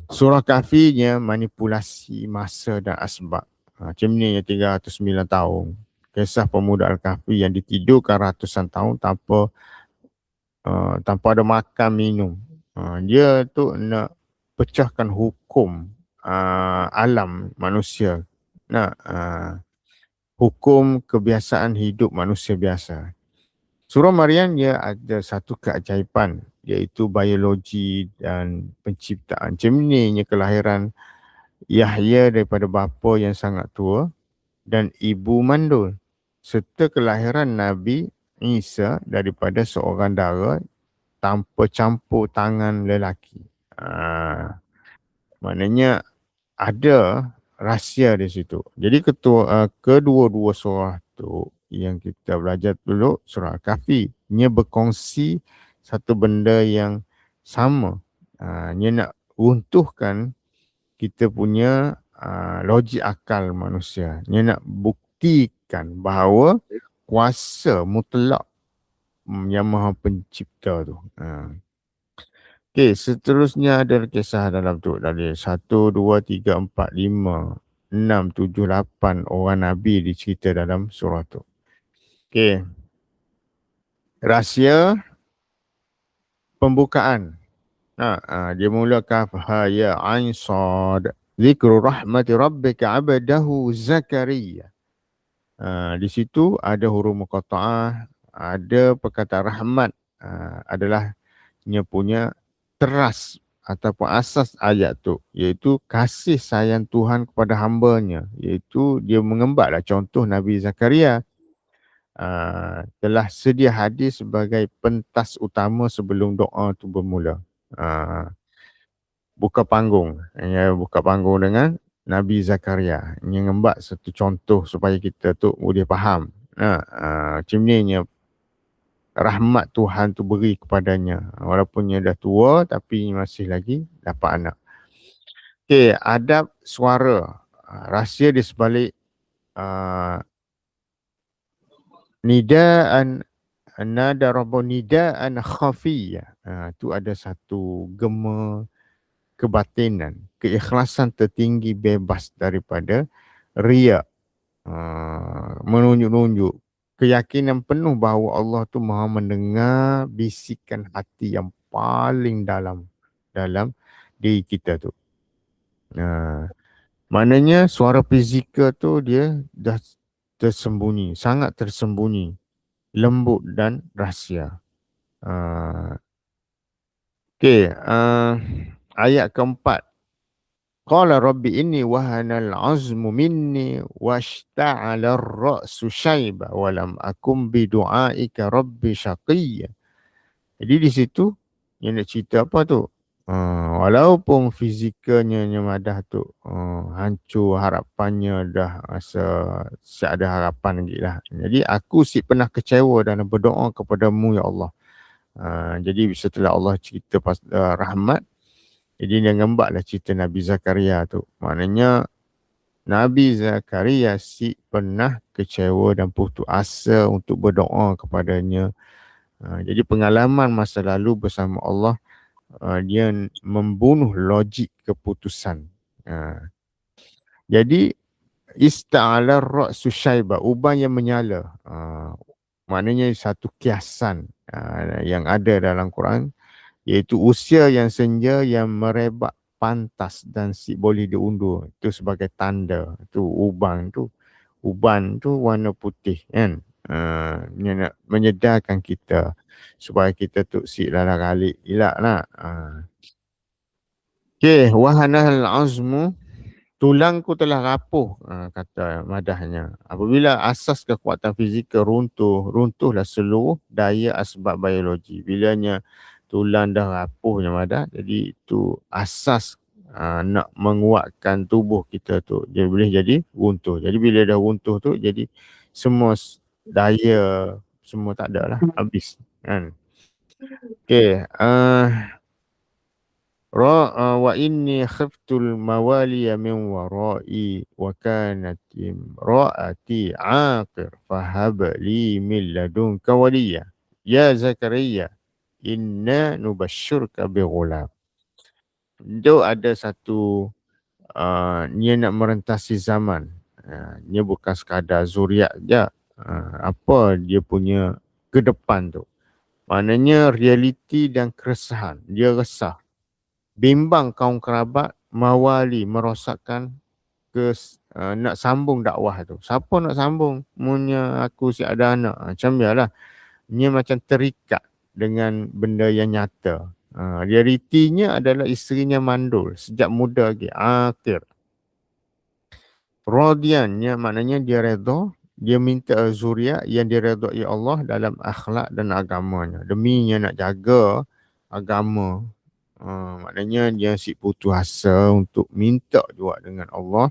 Surah Kahfi nya manipulasi masa dan asbab. Macam ni 309 tahun. Kisah pemuda Al-Kahfi yang ditidurkan ratusan tahun tanpa ada makan minum. Dia tu nak pecahkan hukum alam manusia. Hukum kebiasaan hidup manusia biasa. Surah Maryam dia ada satu keajaiban iaitu biologi dan penciptaan. Macam ni kelahiran Yahya daripada bapa yang sangat tua dan ibu mandul, serta kelahiran Nabi Isa daripada seorang dara tanpa campur tangan lelaki. Maknanya ada rahsia di situ. Jadi kedua-dua surah tu yang kita belajar dulu, surah Kahfi, ia berkongsi satu benda yang sama. Ia nak runtuhkan kita punya logik akal manusia. Ia nak buktikan bahawa kuasa mutlak yang maha pencipta tu. Okey, seterusnya ada kisah dalam tu dari 1, 2, 3, 4, 5, 6, 7, 8 orang Nabi dicerita dalam surah tu. Okey. Rahsia pembukaan. Dia mula kaf ha ya ain sad. Zikru rahmati rabbika 'abdahu Zakaria. Di situ ada huruf muqatta'ah, ada perkataan rahmat adalah nya punya teras ataupun asas ayat tu, iaitu kasih sayang Tuhan kepada hambanya, iaitu dia mengembatlah contoh Nabi Zakaria. Telah sedia hadir sebagai pentas utama sebelum doa tu bermula. Buka panggung. Buka panggung dengan Nabi Zakaria. Ini ngembat satu contoh supaya kita tu boleh faham. Macam ni rahmat Tuhan tu beri kepadanya. Walaupun dia dah tua tapi masih lagi dapat anak. Okey, adab suara. Rahsia di sebalik nidaan nada rabbu nidaan khafiyah. Tu ada satu gema kebatinan, keikhlasan tertinggi bebas daripada riak, menunjuk-nunjuk, keyakinan penuh bahawa Allah tu maha mendengar bisikan hati yang paling dalam diri kita tu. Maknanya suara fizikal tu dia dah tersembunyi, sangat tersembunyi, lembut dan rahsia. Okey, ayat keempat. Qala rabbi inni wahanal azmu minni washta'ala ar-ra'su syaiba wa lam akum bi du'aika rabbi syaqiyya. Jadi di situ yang nak cerita apa tu? Walaupun fizikalnya Madah tu hancur, harapannya dah rasa tak ada harapan lagi lah. Jadi aku pernah kecewa dan berdoa kepadamu ya Allah. Jadi setelah Allah cerita rahmat, jadi dia ngembaklah cerita Nabi Zakaria tu. Maknanya Nabi Zakaria pernah kecewa dan putus asa untuk berdoa kepadanya. Jadi pengalaman masa lalu bersama Allah, dia membunuh logik keputusan. Jadi ista'ala ra'su syaiba, uban yang menyala. Maknanya satu kiasan yang ada dalam Quran, iaitu usia yang senja yang merebak pantas dan boleh diundur. Itu sebagai tanda. Itu uban tu. Uban tu warna putih kan. Nak menyedarkan kita supaya kita tu lalang alik elak lah. Okey, wahanal azmu, tulangku telah rapuh, kata madahnya. Apabila asas kekuatan fizikal runtuhlah seluruh daya asbab biologi. Bilanya tulang dah rapuhnya madah, jadi itu asas nak menguatkan tubuh kita tu. Dia boleh jadi runtuh. Jadi bila dah runtuh tu, jadi semua daya semua tak ada lah, habis kan. Okey, wa inni khiftul mawaliya min wara'i wa kanat imraati aqir fahab li min ladunka waliya ya Zakaria inna nubasyurka bi ghulam. Itu ada satu dia nak merentasi zaman. Dia bukan sekadar zuriat je. Apa dia punya ke depan tu. Maknanya realiti dan keresahan. Dia resah. Bimbang kaum kerabat, mawali, merosakkan nak sambung dakwah tu. Siapa nak sambung? Munya aku ada anak. Macam biarlah. Dia macam terikat dengan benda yang nyata. Realitinya adalah isterinya mandul. Sejak muda lagi. Akhir. Radiannya maknanya dia redha. Dia minta zuriat yang diredai Allah dalam akhlak dan agamanya. Deminya nak jaga agama. Maknanya dia putus asa untuk minta juga dengan Allah.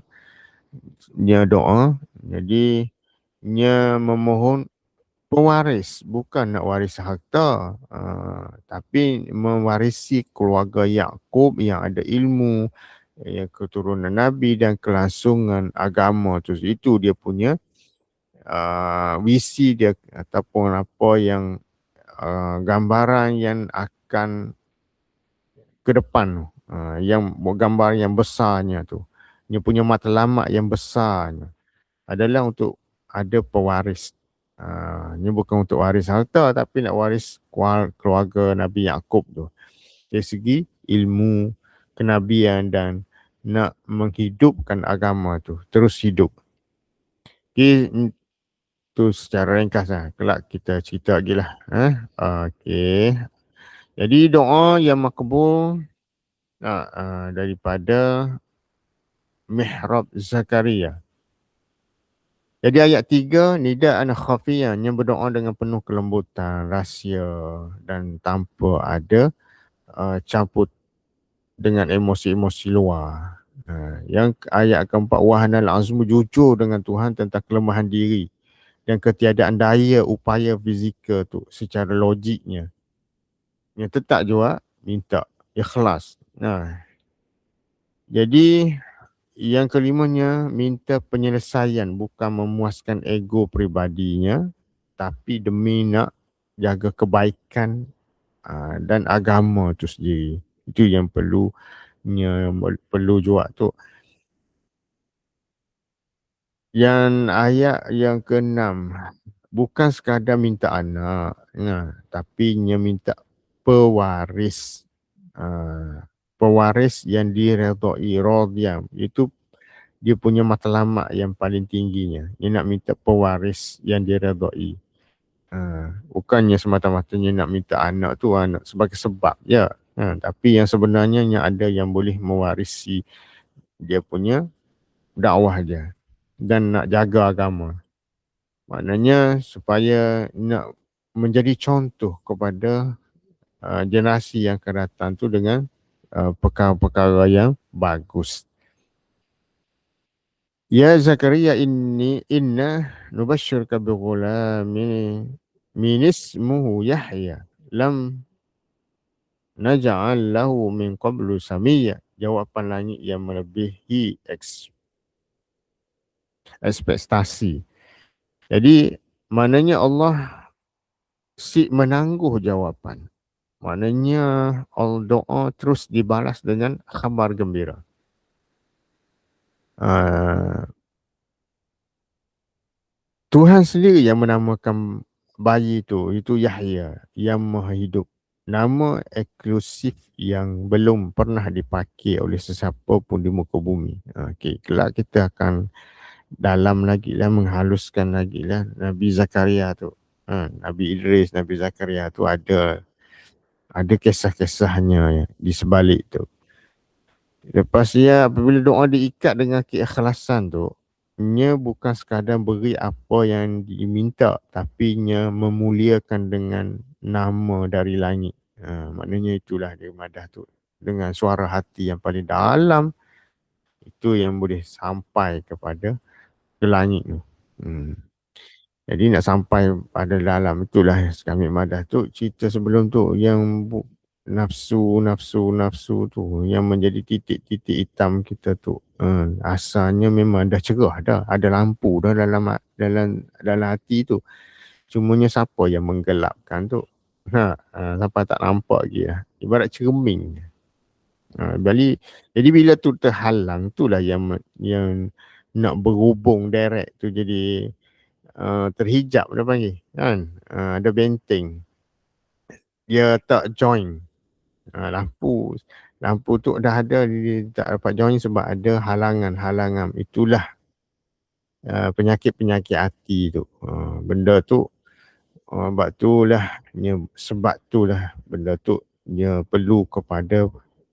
Dia doa. Jadi dia memohon pewaris, bukan nak waris harta, tapi mewarisi keluarga Yaqub yang ada ilmu, yang keturunan Nabi dan kelangsungan agama tu. Itu dia punya visi dia ataupun apa yang gambaran yang akan ke depan, yang gambar yang besarnya tu. Dia punya matlamat yang besarnya adalah untuk ada pewaris. Ini bukan untuk waris harta tapi nak waris keluarga Nabi Yaqub tu. Dari segi ilmu, kenabian dan nak menghidupkan agama tu, terus hidup. Okay, itu secara ringkas lah. Kelak kita cerita lagi lah. Okay. Jadi doa yang makbul daripada mihrab Zakaria. Jadi ayat 3, nida'an khafiyah, yang berdoa dengan penuh kelembutan, rahsia dan tanpa ada campur dengan emosi-emosi luar. Yang ayat keempat, wahanal azmu, jujur dengan Tuhan tentang kelemahan diri dan ketiadaan daya upaya fizikal tu secara logiknya. Yang tetap juga minta ikhlas. Jadi yang kelimanya, minta penyelesaian, bukan memuaskan ego peribadinya, tapi demi nak jaga kebaikan dan agama tu sendiri. Itu yang perlu juga tu. Yang ayat yang ke-6, bukan sekadar minta anak, tapi dia minta pewaris. Pewaris yang diredai, radiyam. Itu dia punya matlamat yang paling tingginya. Dia nak minta pewaris yang diredai. Bukannya semata-matanya nak minta anak tu anak sebagai sebab je. Tapi yang sebenarnya ada yang boleh mewarisi dia punya dakwah dia dan nak jaga agama. Maknanya supaya nak menjadi contoh kepada generasi yang akan datang tu dengan perkara-perkara yang bagus. Ya Zakaria, inna nubashshirka bi ghulamin min ismuhu Yahya lam naj'al lahu min qablu samiyya. Jawapan langit yang melebihi ekspektasi. Jadi maknanya Allah menangguh jawapan. Maknanya doa terus dibalas dengan khabar gembira. Tuhan sendiri yang menamakan bayi itu Yahya, yang maha hidup. Nama eksklusif yang belum pernah dipakai oleh sesiapa pun di muka bumi. Okay, kelak kita akan dalam lagi lah, menghaluskan lagi lah Nabi Zakaria tu. Nabi Idris, Nabi Zakaria tu ada kisah-kisahnya di sebalik tu. Lepas dia, apabila doa diikat dengan keikhlasan tu, nya bukan sekadar beri apa yang diminta, tapi nya memuliakan dengan nama dari langit. Maknanya itulah dia madah tu. Dengan suara hati yang paling dalam, itu yang boleh sampai kepada ke langit tu. Jadi nak sampai pada dalam, itulah kami madah tu. Cerita sebelum tu yang nafsu tu yang menjadi titik-titik hitam kita tu. Asalnya memang dah cerah dah, ada lampu dah dalam hati tu. Cumanya siapa yang menggelapkan tu? Sampai tak nampak lagi lah. Ibarat cermin. Jadi bila tu terhalang, itulah yang nak berhubung direct tu jadi terhijab dia panggil kan. Ada benteng, dia tak join. Lampu tu dah ada, dia tak dapat join sebab ada halangan. Itulah penyakit hati tu. Benda tu sebab itulah benda tu dia perlu kepada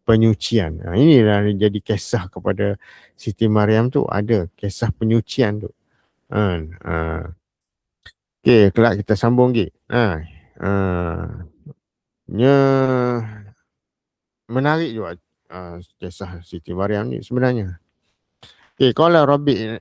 penyucian. Inilah jadi kisah kepada Siti Maryam tu, ada kisah penyucian tu. Okey, kelak kita sambung lagi. Nya menarik juga kisah Siti Maryam ni sebenarnya. Okey, qala rabbi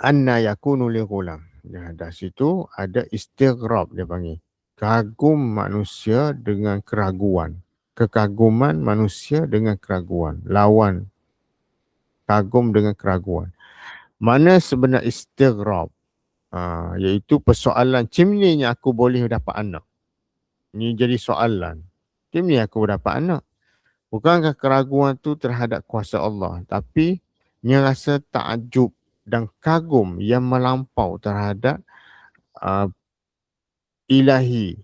anna yakunu li ghulam. Dah situ ada istighrab dia panggil. Kagum manusia dengan keraguan. Kekaguman manusia dengan keraguan. Lawan kagum dengan keraguan. Mana sebenar istighrab? Iaitu persoalan, macam ni aku boleh dapat anak. Ini jadi soalan. Macam ni aku dapat anak. Bukankah keraguan tu terhadap kuasa Allah, tapi dia rasa takjub dan kagum yang melampau terhadap ilahi,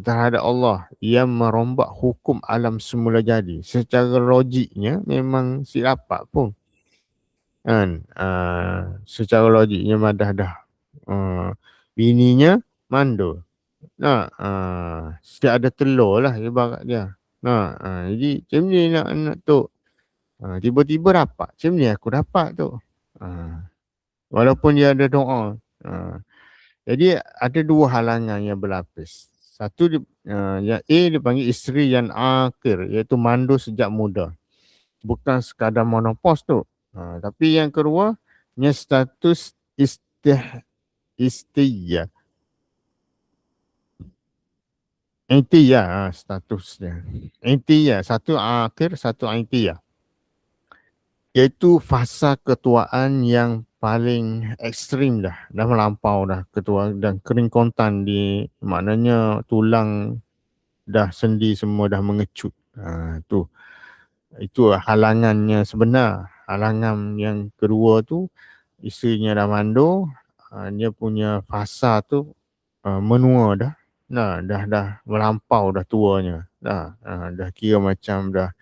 terhadap Allah yang merombak hukum alam semula jadi. Secara logiknya memang silapat pun. Kan? Secara logiknya madah dah. Bininya mandul. Setiap ada telur lah ibarat dia. Jadi macam ni nak tu. Tiba-tiba dapat. Macam ni aku dapat tu. Walaupun dia ada doa. Jadi ada dua halangan yang berlapis. Satu yang A dipanggil isteri yang akhir, iaitu mandu sejak muda. Bukan sekadar monopos tu. Tapi yang kedua, nya status istiyah. Intiyah statusnya. Intiyah, satu akhir, satu intiyah. Iaitu fasa ketuaan yang paling ekstrim dah melampau dah ketua dan kering kontan di maknanya tulang dah sendi semua dah mengecut. Tu itu halangannya sebenar. Halangan yang kedua tu isterinya dah mandul, dia punya fasa tu menua dah. Dah melampau dah tuanya. Dah kira macam dah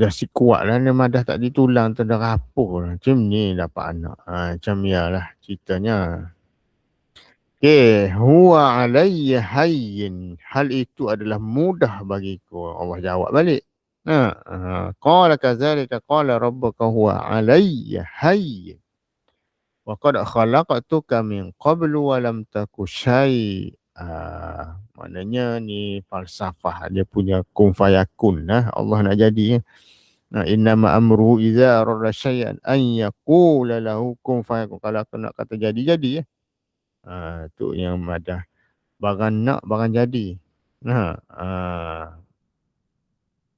si kuat lah, dia dah tak ditulang tu dah rapuh lah. Macam ni dapat anak. Macam lah ceritanya. Huwa alayya hayyin. Hal itu adalah mudah bagiku. Allah jawab balik. Qala kazalika qala rabbuka huwa alayya hayyin. Wa qad khalaqtuka min qablu wa lam taku maknanya ni falsafah dia punya kun fayakun lah. Allah nak jadi. Innama amruhu idza arada syai'an an yaqula lahu kun fayakun. Kalau aku nak kata jadi ya. Tu yang madah. Barang nak, barang jadi.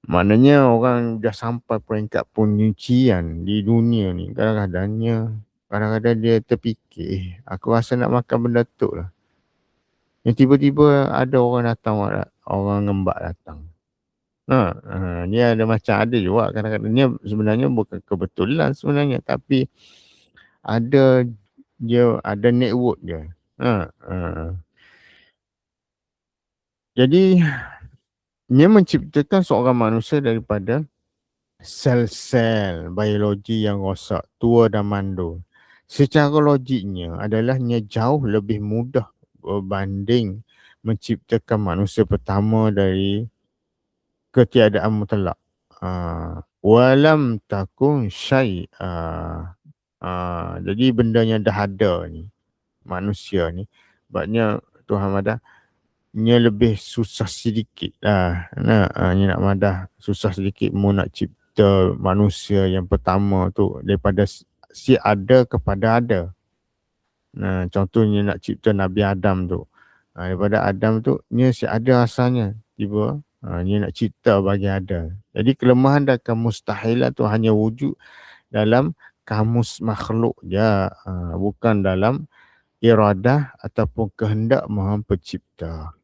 Maknanya orang dah sampai peringkat penyucian di dunia ni. Kadang-kadang dia terfikir, aku rasa nak makan benda tu lah. Yang tiba-tiba ada orang datang, orang ngembak datang. Ni ada macam ada juga. Kadang-kadang ni sebenarnya bukan kebetulan sebenarnya. Tapi ada network dia. Jadi dia menciptakan seorang manusia daripada sel-sel biologi yang rosak, tua dan mandul. Secara logiknya adalah ia jauh lebih mudah berbanding menciptakan manusia pertama dari ketiadaan mutlak. Walam takun syai'a. Jadi bendanya dah ada ni, manusia ni. Sebabnya Tuhan madah nya lebih susah sedikit lah. Nya nak madah susah sedikit mu nak cipta manusia yang pertama tu daripada si ada kepada ada. Contohnya nak cipta Nabi Adam tu. Daripada Adam tu nya si ada asalnya. Tiba nya nak cipta bagi ada. Jadi kelemahan dan kemustahilan tu hanya wujud dalam kamus makhluk je, bukan dalam iradah ataupun kehendak Maha Pencipta.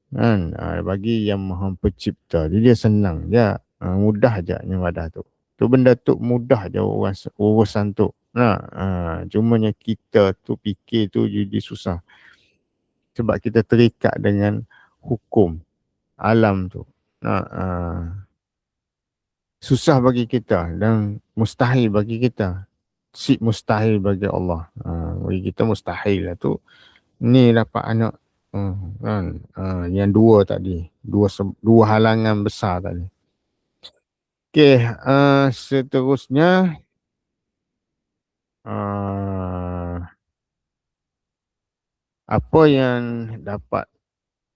Bagi yang Maha Pencipta, dia senang je, mudah je yang wadah tu. Tu benda tu mudah je urusan tu. Cumanya kita tu fikir tu jadi susah. Sebab kita terikat dengan hukum alam tu. Susah bagi kita dan mustahil bagi kita. Mustahil bagi Allah. Bagi kita mustahil lah tu. Ni dapat anak yang dua tadi. Dua halangan besar tadi. Okey, seterusnya apa yang dapat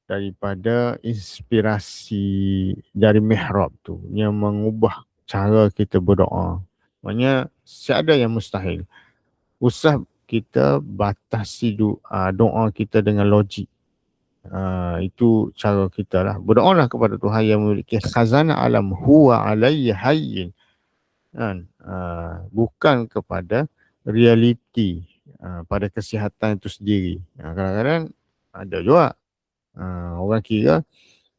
daripada inspirasi dari mihrab tu yang mengubah cara kita berdoa. Maknanya tiada yang mustahil. Usah kita batasi doa kita dengan logik. Itu cara kita lah. Berdoalah kepada Tuhan yang memiliki khazanah alam huwa alayya hayyin. Bukan kepada realiti pada kesihatan itu sendiri. Kadang-kadang ada juga orang kira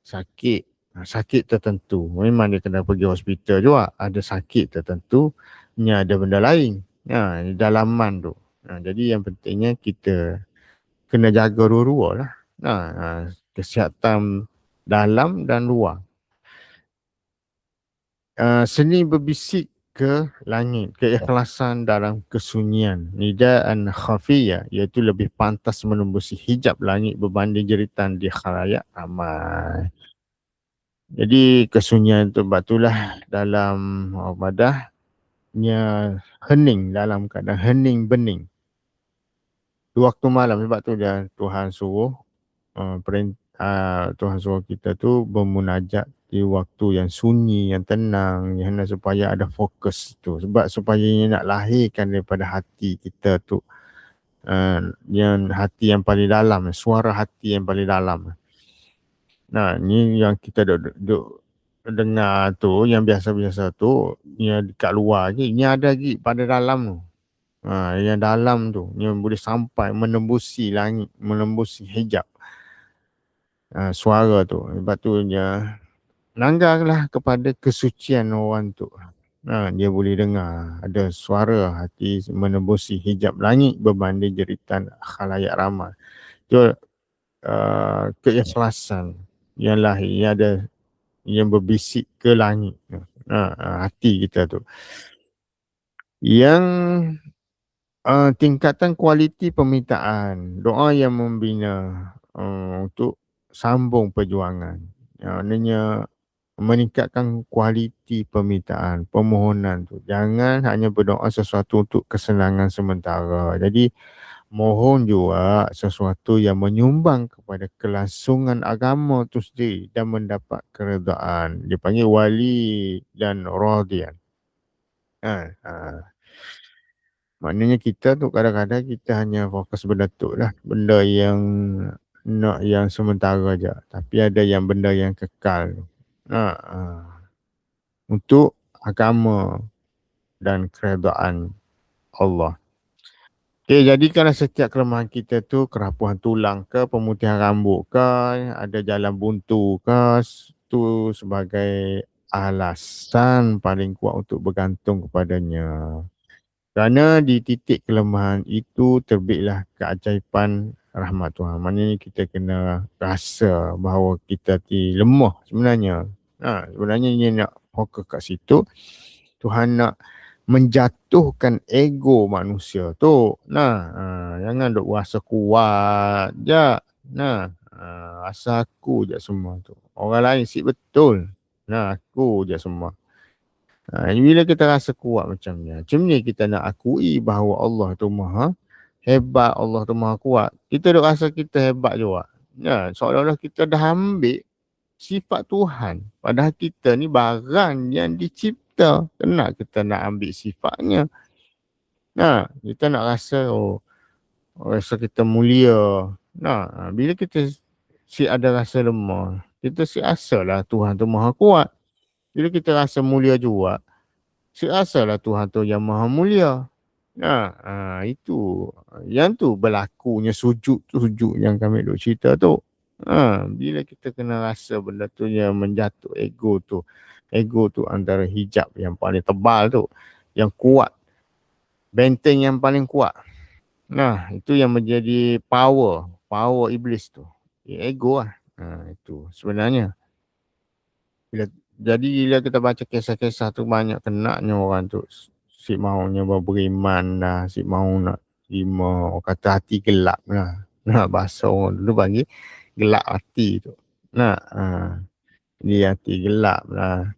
sakit tertentu. Memang dia kena pergi hospital juga. Ada sakit tertentu, ni ada benda lain. Dalaman tu. Jadi yang pentingnya kita kena jaga dua-dua lah. Kesihatan dalam dan luar. Seni berbisik ke langit, keikhlasan dalam kesunyian, nidaan khafiyah, iaitu lebih pantas menembusi hijab langit berbanding jeritan di khalayak ramai. Jadi kesunyian tu sebab itulah dalam Madahnya hening, dalam keadaan hening bening. Di waktu malam, sebab tu dia Tuhan suruh Tuhan suruh kita tu bermunajat di waktu yang sunyi, yang tenang, yang supaya ada fokus tu. Sebab supaya nak lahirkan daripada hati kita tu, yang hati yang paling dalam, suara hati yang paling dalam. Nah, ni yang kita duk dengar tu, yang biasa-biasa tu, yang dekat luar lagi, ni ada lagi pada dalam tu. Yang dalam tu, yang boleh sampai menembusi langit, menembusi hijab. Suara tu. Sebab tu dia langgarlah kepada kesucian orang tu. Dia boleh dengar ada suara hati menembusi hijab langit berbanding jeritan khalayak ramai. Itu keikhlasan yang lahir, yang ada, yang berbisik ke langit. Hati kita tu. Yang tingkatan kualiti permintaan, doa yang membina untuk sambung perjuangan. Maknanya meningkatkan kualiti permintaan, permohonan tu. Jangan hanya berdoa sesuatu untuk kesenangan sementara. Jadi mohon juga sesuatu yang menyumbang kepada kelangsungan agama tu sendiri dan mendapat keredaan. Dia panggil wali dan radian. Maknanya kita tu kadang-kadang kita hanya fokus benda tu lah. Benda yang nak yang sementara je. Tapi ada yang benda yang kekal. Untuk agama dan keredaan Allah. Okay, jadikanlah setiap kelemahan kita tu kerapuhan tulang ke, pemutihan rambut ke, ada jalan buntu ke, tu sebagai alasan paling kuat untuk bergantung kepadanya. Kerana di titik kelemahan itu terbitlah keajaiban rahmat Tuhan. Maknanya kita kena rasa bahawa kita lemah sebenarnya. Sebenarnya dia nak fokus kat situ. Tuhan nak menjatuhkan ego manusia tu. Jangan duk rasa kuat je. Rasa aku je semua tu. Orang lain sih betul. Aku je semua. Bila kita rasa kuat macam ni kita nak akui bahawa Allah tu maha hebat, Allah tu maha kuat. Kita duk rasa kita hebat juga. Seolah-olah kita dah ambil sifat Tuhan. Padahal kita ni barang yang dicipta. Kena kita nak ambil sifatnya. Kita nak rasa, rasa kita mulia. Bila kita si ada rasa lemah, kita si asalah Tuhan tu maha kuat. Bila kita rasa mulia juga, si asalah Tuhan tu yang maha mulia. Itu. Yang tu berlakunya sujud yang kami duk cerita tu. Bila kita kena rasa benda tu yang menjatuh ego tu. Ego tu antara hijab yang paling tebal tu. Yang kuat. Benteng yang paling kuat. Itu yang menjadi power iblis tu. Ego lah. Itu sebenarnya. Bila kita baca kisah-kisah tu banyak kenaknya orang tu. Si maunya beriman dah. Si mau nak terima. Orang kata hati gelap lah. Bahasa orang dulu bagi gelap hati tu. Dia hati gelap lah.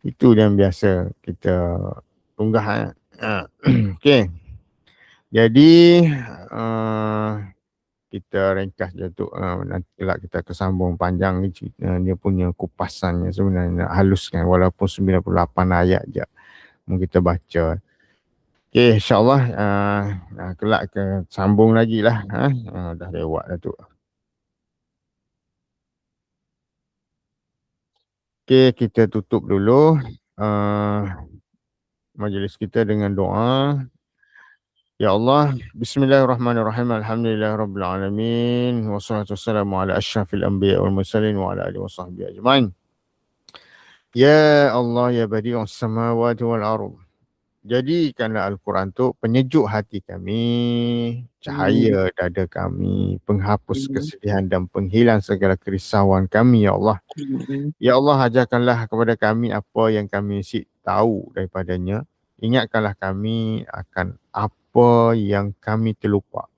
Itu yang biasa kita tunggah. Okay. Jadi kita ringkas je tu. Nanti kelak kita kesambung panjang ni dia punya kupasannya sebenarnya haluskan walaupun 98 ayat je kita baca. Okay, insyaAllah kelak kita sambung lagi lah. Dah lewat dah tu. Okay, kita tutup dulu majlis kita dengan doa. Ya Allah, bismillahirrahmanirrahim. Alhamdulillahirrabbilalamin. Wassalatu wassalamu ala asyrafil anbiya wal mursalin wa ala alihi wa sahbihi ajma'in. Ya Allah, ya badi'us samawati wal ardh. Jadikanlah Al-Quran tu penyejuk hati kami, cahaya dada kami, penghapus kesedihan dan penghilang segala kerisauan kami, ya Allah. Ya Allah, ajarkanlah kepada kami apa yang kami tahu daripadanya. Ingatkanlah kami akan apa yang kami terlupa.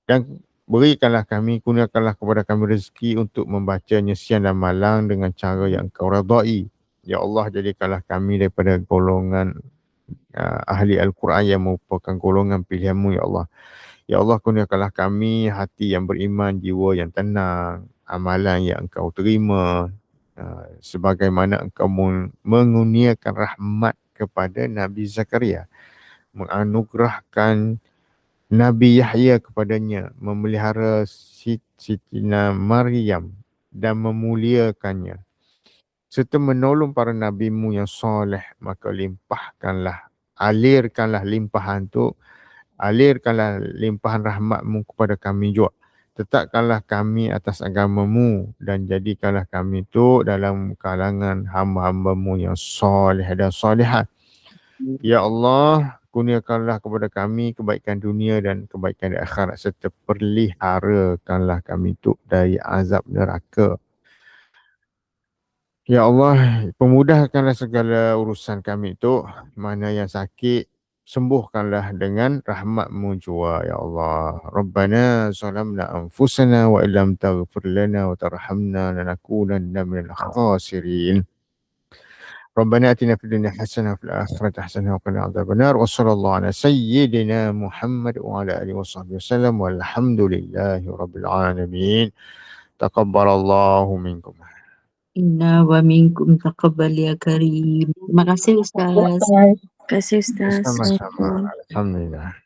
Dan Berikanlah kami, kurniakanlah kepada kami rezeki untuk membacanya siang dan malam dengan cara yang Engkau redai. Ya Allah, jadikanlah kami daripada golongan ahli Al-Quran yang merupakan golongan pilihan-Mu, Ya Allah. Ya Allah, kurniakanlah kami hati yang beriman, jiwa yang tenang, amalan yang Engkau terima, sebagaimana Engkau mengurniakan rahmat kepada Nabi Zakaria, menganugerahkan Nabi Yahya kepadanya, memelihara Sitina Maryam dan memuliakannya, serta menolong para nabimu yang soleh, maka alirkanlah limpahan rahmatmu kepada kami juga. Tetapkanlah kami atas agamamu dan jadikanlah kami itu dalam kalangan hamba-hambamu yang soleh dan solehat. Ya Allah, kurniakanlah kepada kami kebaikan dunia dan kebaikan di akhirat, serta peliharakanlah kami itu dari azab neraka. Ya Allah, pemudahkanlah segala urusan kami itu, mana yang sakit, sembuhkanlah dengan rahmat-Mu jua, Ya Allah. Rabbana zalamna anfusana wa illam taghfir lana wa tarhamna lanakunanna minal khasirin. ربنا آتنا في الدنيا حسنة وفي الآخرة حسنة وقنا عذاب النار وصلى الله على سيدنا محمد وعلى آله وصحبه وسلم والحمد لله رب العالمين. تقبل الله منكم. Inna wa minkum taqabbal ya karim. Terima kasih Ustaz. Terima kasih Ustaz. Sama-sama. Alhamdulillah.